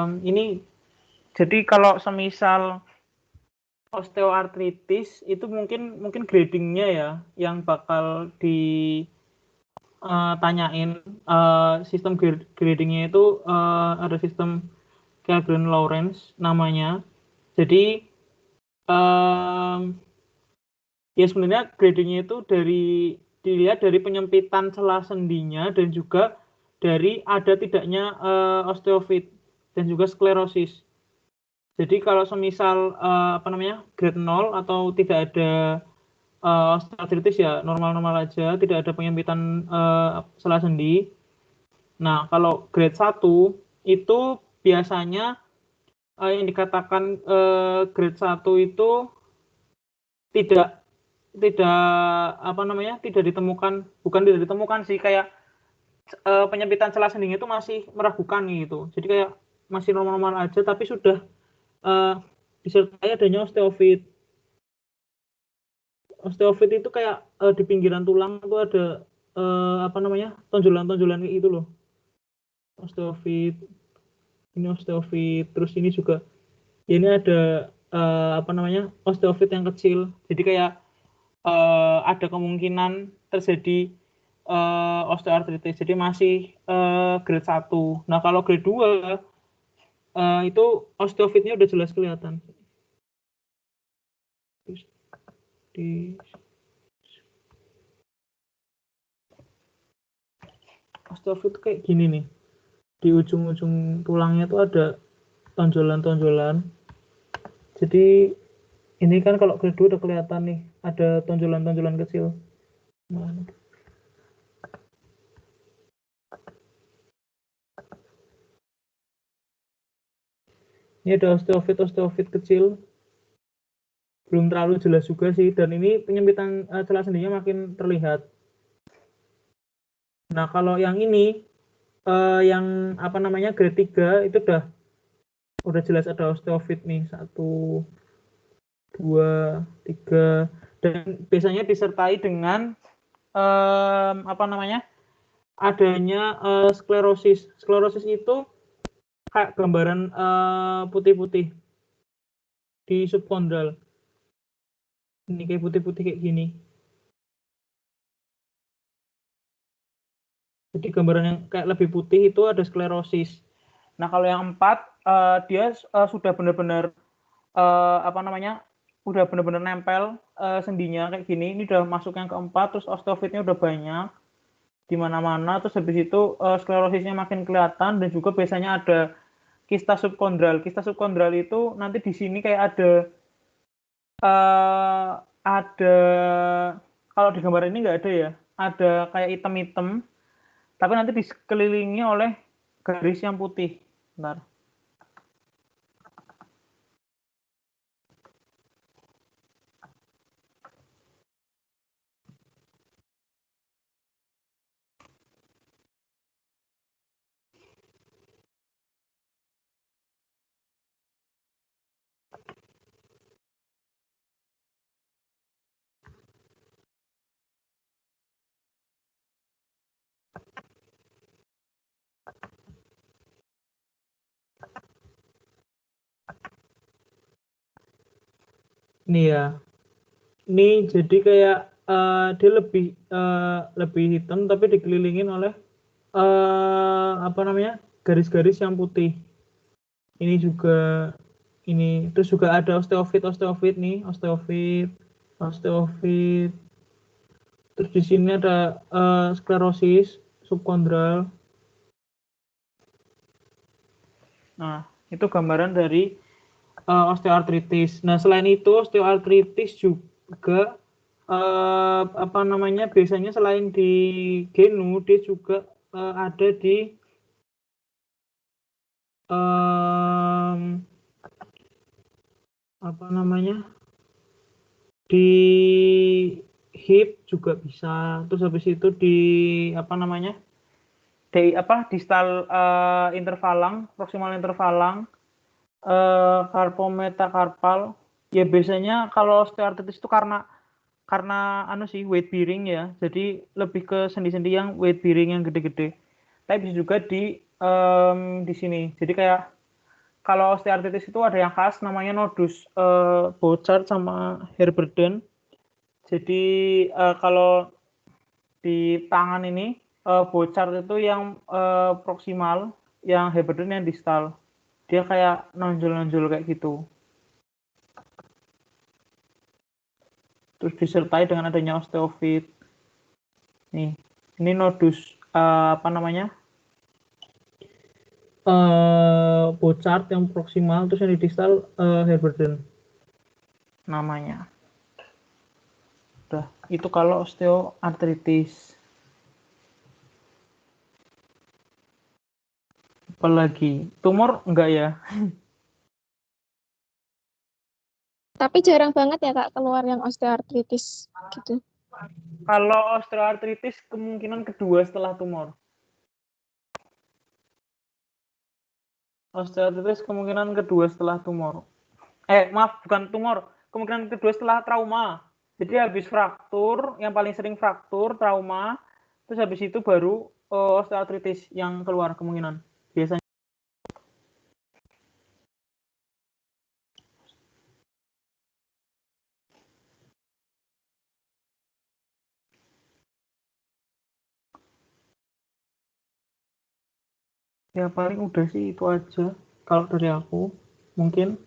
Ini jadi kalau semisal osteoartritis itu mungkin gradingnya ya yang bakal ditanyain sistem gradingnya itu ada sistem Kellgren-Lawrence namanya. Jadi ya sebenarnya gradingnya itu dilihat dari penyempitan celah sendinya dan juga dari ada tidaknya osteofit dan juga sklerosis. Jadi kalau semisal apa namanya grade 0 atau tidak ada osteoartritis ya normal-normal aja, tidak ada penyempitan celah sendi. Nah, kalau grade 1 itu biasanya yang dikatakan grade 1 itu tidak apa namanya tidak ditemukan, bukan tidak ditemukan sih, kayak penyempitan celah sendinya itu masih meragukan gitu. Jadi kayak masih normal-normal aja tapi sudah disertai adanya osteofit. osteofit itu kayak di pinggiran tulang itu ada apa namanya, tonjolan-tonjolan kayak itu loh. Osteofit, ini osteofit, terus ini juga, ya ini ada apa namanya, osteofit yang kecil. Jadi kayak ada kemungkinan terjadi osteoartritis. Jadi masih grade 1. Nah, kalau grade 2 itu osteofitnya udah jelas kelihatan. Di osteofit kayak gini nih. Di ujung-ujung tulangnya tuh ada tonjolan-tonjolan. Jadi ini kan kalau grade 2 udah kelihatan nih, ada tonjolan-tonjolan kecil. Nah, ini ada osteofit kecil, belum terlalu jelas juga sih, dan ini penyempitan celah sendinya makin terlihat. Nah, kalau yang ini yang apa namanya grade 3 itu udah jelas ada osteofit nih, 1, 2, 3, dan biasanya disertai dengan apa namanya, adanya sklerosis. Sklerosis itu kayak gambaran putih-putih di subkondral. Ini kayak putih-putih kayak gini. Jadi gambaran yang kayak lebih putih itu ada sklerosis. Nah, kalau yang 4 dia sudah benar-benar apa namanya, udah benar-benar nempel sendinya kayak gini. Ini udah masuk yang keempat, terus osteofitnya udah banyak di mana-mana. Terus habis itu sklerosisnya makin kelihatan, dan juga biasanya ada kista subkondral. Kista subkondral itu nanti di sini kayak ada kalau di gambar ini nggak ada ya, ada kayak item-item, tapi nanti dikelilingi oleh garis yang putih. Bentar. Ini ya, ini jadi kayak dia lebih hitam tapi dikelilingin oleh apa namanya, garis-garis yang putih. Ini juga, ini terus juga ada osteofit nih, osteofit. Terus di sini ada sklerosis subkondral. Nah, itu gambaran dari osteoartritis. Nah, selain itu osteoartritis juga apa namanya, biasanya selain di genu dia juga ada di apa namanya, di hip juga bisa. Terus habis itu di apa namanya, di distal intervalang, proximal intervalang, carpometacarpal. Ya biasanya kalau osteoartritis itu karena anu sih, weight bearing ya. Jadi lebih ke sendi-sendi yang weight bearing yang gede-gede. Tapi bisa juga di sini. Jadi kayak kalau osteoartritis itu ada yang khas namanya nodus Bouchard sama Heberden. Jadi kalau di tangan ini Bouchard itu yang proksimal, yang Heberden yang distal. Dia kayak nonjol-nonjol kayak gitu. Terus disertai dengan adanya osteofit. Nih, ini nodus apa namanya? Bouchard yang proksimal, terus yang di distal Heberden namanya. Udah, itu kalau osteoartritis. Apalagi tumor enggak ya? Tapi jarang banget ya Kak keluar yang osteoartritis gitu. Kalau osteoartritis kemungkinan kedua setelah tumor. Osteoartritis kemungkinan kedua setelah tumor. Maaf, bukan tumor. Kemungkinan kedua setelah trauma. Jadi habis fraktur, yang paling sering fraktur, trauma, terus habis itu baru osteoartritis yang keluar kemungkinan. Biasanya. Ya paling udah sih itu aja. Kalau dari aku, mungkin.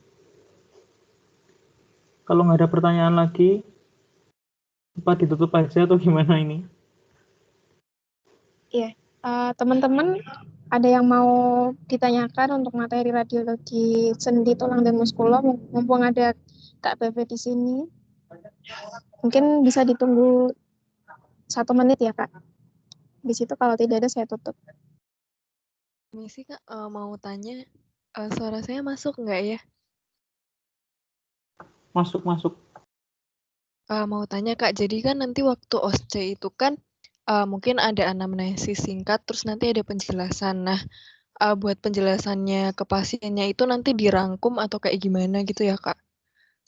Kalau nggak ada pertanyaan lagi, apa ditutup aja atau gimana ini? Iya, teman-teman ada yang mau ditanyakan untuk materi radiologi sendi tulang dan muskulo, mumpung ada Kak Bebe di sini, mungkin bisa ditunggu 1 menit ya Kak. Di situ kalau tidak ada saya tutup. Misi Kak, mau tanya, suara saya masuk nggak ya? Masuk. Mau tanya Kak, jadi kan nanti waktu OSCE itu kan mungkin ada anamnesis singkat, terus nanti ada penjelasan. Nah, buat penjelasannya ke pasiennya itu nanti dirangkum atau kayak gimana gitu ya Kak?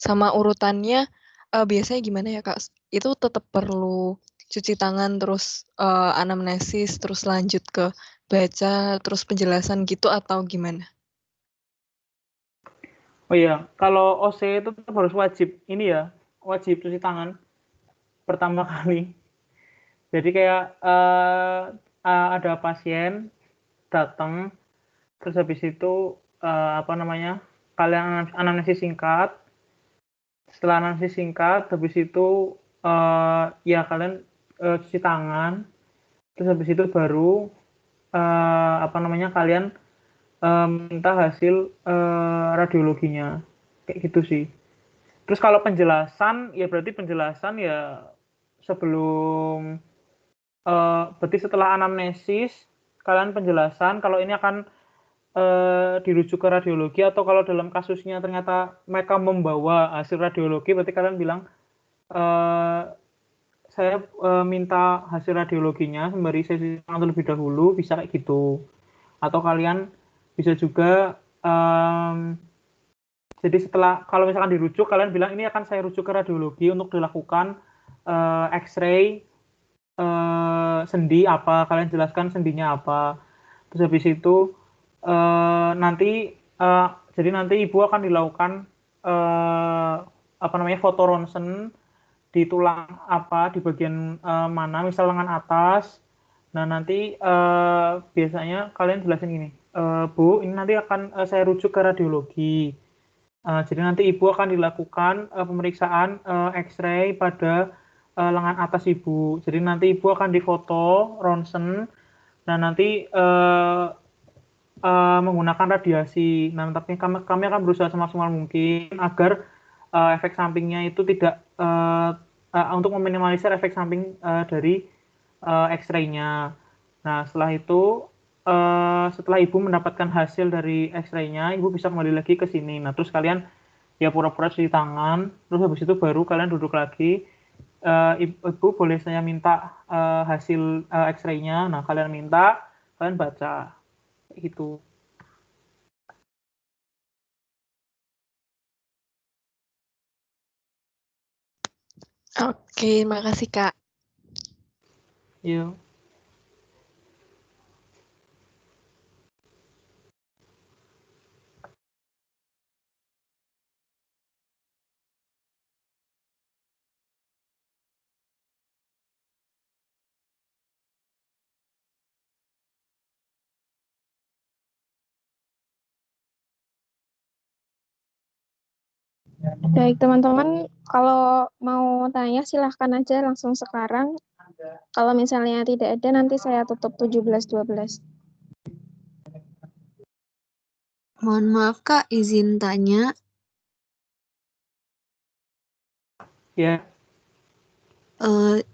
Sama urutannya biasanya gimana ya Kak? Itu tetap perlu cuci tangan, terus anamnesis, terus lanjut ke baca, terus penjelasan gitu atau gimana? Oh iya, kalau OC itu tetap harus wajib ini ya, wajib cuci tangan pertama kali. Jadi kayak ada pasien datang, terus habis itu kalian anamnesis singkat. Setelah anamnesis singkat, habis itu ya kalian cuci tangan, terus habis itu baru kalian minta hasil radiologinya, kayak gitu sih. Terus kalau penjelasan ya berarti penjelasan ya sebelum berarti setelah anamnesis kalian penjelasan kalau ini akan dirujuk ke radiologi, atau kalau dalam kasusnya ternyata mereka membawa hasil radiologi berarti kalian bilang saya minta hasil radiologinya sembari sesi terlebih dahulu, bisa kayak gitu. Atau kalian bisa juga jadi setelah kalau misalkan dirujuk kalian bilang ini akan saya rujuk ke radiologi untuk dilakukan X-ray sendi apa, kalian jelaskan sendinya apa. Terus habis itu nanti jadi nanti ibu akan dilakukan foto ronsen di tulang apa, di bagian mana, misal lengan atas. Nah nanti biasanya kalian jelasin gini, Bu, ini nanti akan saya rujuk ke radiologi. Jadi nanti ibu akan dilakukan pemeriksaan X-ray pada lengan atas ibu. Jadi nanti ibu akan difoto ronsen. Nah nanti menggunakan radiasi. Nah tapi kami akan berusaha semaksimal mungkin agar efek sampingnya itu tidak untuk meminimalisir efek samping dari X-ray-nya. Nah setelah itu setelah ibu mendapatkan hasil dari X-ray-nya, ibu bisa kembali lagi ke sini. Nah terus kalian ya pura-pura cuci tangan, terus habis itu baru kalian duduk lagi. Ibu boleh saya minta hasil X-ray-nya. Nah kalian minta, kalian baca gitu. Oke, makasih Kak. Yuk. Baik teman-teman, kalau mau tanya silahkan aja langsung sekarang. Kalau misalnya tidak ada nanti saya tutup 17.12. Mohon maaf Kak, izin tanya. Ya.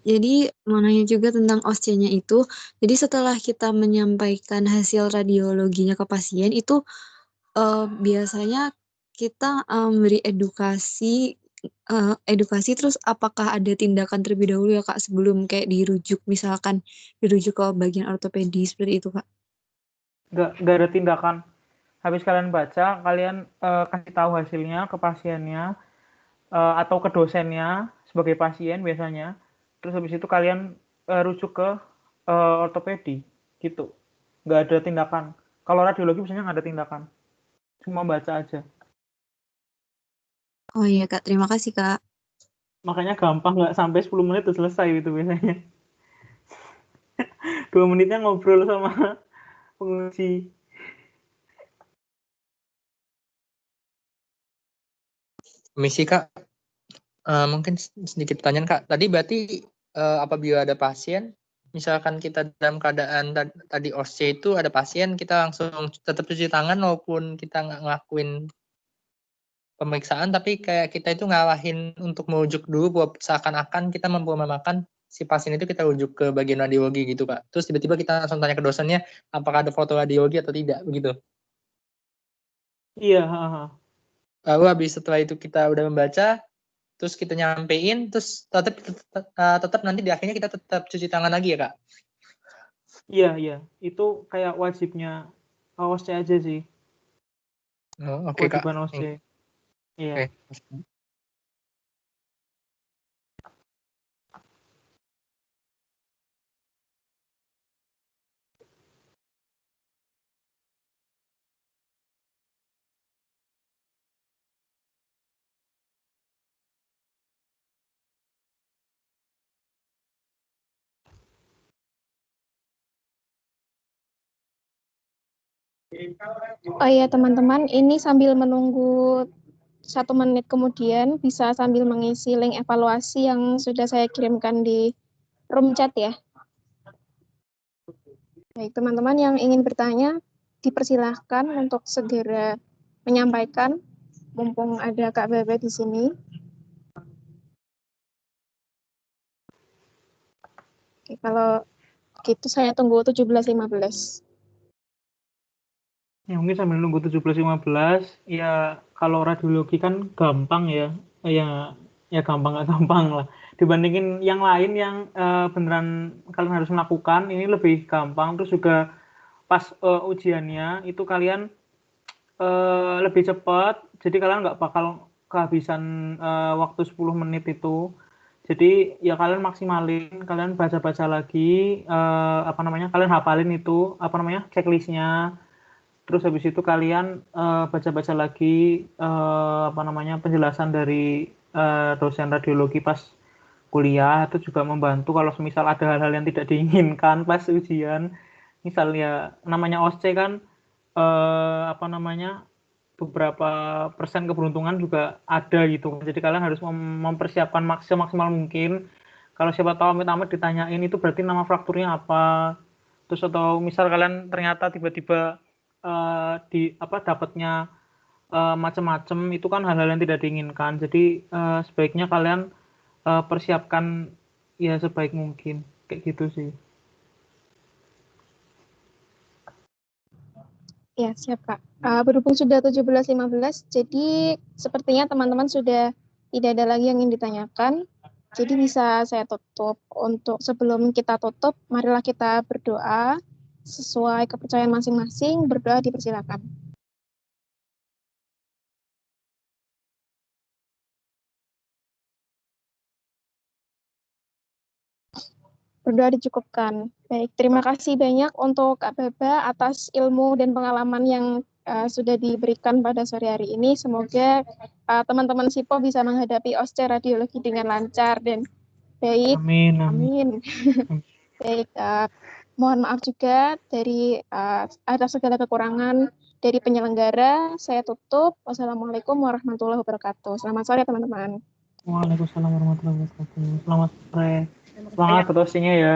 Jadi mau nanya juga tentang OSCE-nya itu. Jadi setelah kita menyampaikan hasil radiologinya ke pasien itu biasanya kita beri edukasi terus apakah ada tindakan terlebih dahulu ya Kak sebelum kayak dirujuk, misalkan dirujuk ke bagian ortopedi seperti itu Kak? Nggak ada tindakan. Habis kalian baca, kalian kasih tahu hasilnya ke pasiennya atau ke dosennya sebagai pasien biasanya. Terus habis itu kalian rujuk ke ortopedi gitu. Nggak ada tindakan. Kalau radiologi biasanya nggak ada tindakan. Cuma baca aja. Oh iya Kak, terima kasih Kak. Makanya gampang, nggak sampai 10 menit udah selesai itu biasanya. 2 menitnya ngobrol sama penguji. Misi Kak, mungkin sedikit pertanyaan Kak. Tadi berarti apabila ada pasien, misalkan kita dalam keadaan tadi OSCE itu ada pasien, kita langsung tetap cuci tangan walaupun kita nggak ngelakuin pemeriksaan, tapi kayak kita itu ngalahin untuk merujuk dulu bahwa seakan-akan kita mempermalukan si pasien itu kita rujuk ke bagian radiologi gitu Kak. Terus tiba-tiba kita langsung tanya ke dosennya apakah ada foto radiologi atau tidak begitu. Iya. Lalu habis setelah itu kita udah membaca, terus kita nyampein, terus tetap nanti di akhirnya kita tetap cuci tangan lagi ya Kak? Iya. Itu kayak wajibnya OSCE aja sih. Oh, oke Kak. Wajiban OSCE. Iya. Oke. Oh iya teman-teman, ini sambil menunggu 1 menit kemudian bisa sambil mengisi link evaluasi yang sudah saya kirimkan di room chat ya. Baik teman-teman yang ingin bertanya, dipersilahkan untuk segera menyampaikan, mumpung ada Kak Bebe di sini. Oke, kalau gitu saya tunggu 17.15. Ya mungkin sambil nunggu 17.15, ya kalau radiologi kan gampang ya. Ya gampang nggak gampang lah. Dibandingin yang lain yang beneran kalian harus melakukan, ini lebih gampang. Terus juga pas ujiannya itu kalian lebih cepat. Jadi kalian nggak bakal kehabisan waktu 10 menit itu. Jadi ya kalian maksimalin, kalian baca-baca lagi, kalian hafalin itu, checklistnya. Terus habis itu kalian baca-baca lagi penjelasan dari dosen radiologi pas kuliah. Itu juga membantu kalau misal ada hal-hal yang tidak diinginkan pas ujian. Misalnya namanya OSCE kan beberapa persen keberuntungan juga ada gitu. Jadi kalian harus mempersiapkan maksimal mungkin. Kalau siapa tahu amit-amit ditanyain itu berarti nama frakturnya apa. Terus atau misal kalian ternyata tiba-tiba dapatnya macam-macam, itu kan hal-hal yang tidak diinginkan. Jadi sebaiknya kalian persiapkan ya sebaik mungkin, kayak gitu sih. Ya, siap Kak. Berhubung sudah 17.15, jadi sepertinya teman-teman sudah tidak ada lagi yang ingin ditanyakan. Jadi bisa saya tutup. Untuk sebelum kita tutup, marilah kita berdoa sesuai kepercayaan masing-masing. Berdoa dipersilakan. Berdoa dicukupkan. Baik, terima kasih banyak untuk Kak Beba atas ilmu dan pengalaman yang sudah diberikan pada sore hari ini. Semoga teman-teman SIPO bisa menghadapi OSCE radiologi dengan lancar dan baik. Amin. Baik, mohon maaf juga dari atas segala kekurangan dari penyelenggara. Saya tutup. Wassalamualaikum warahmatullahi wabarakatuh. Selamat sore teman-teman. Waalaikumsalam warahmatullahi wabarakatuh. Selamat sore. Semangat ya.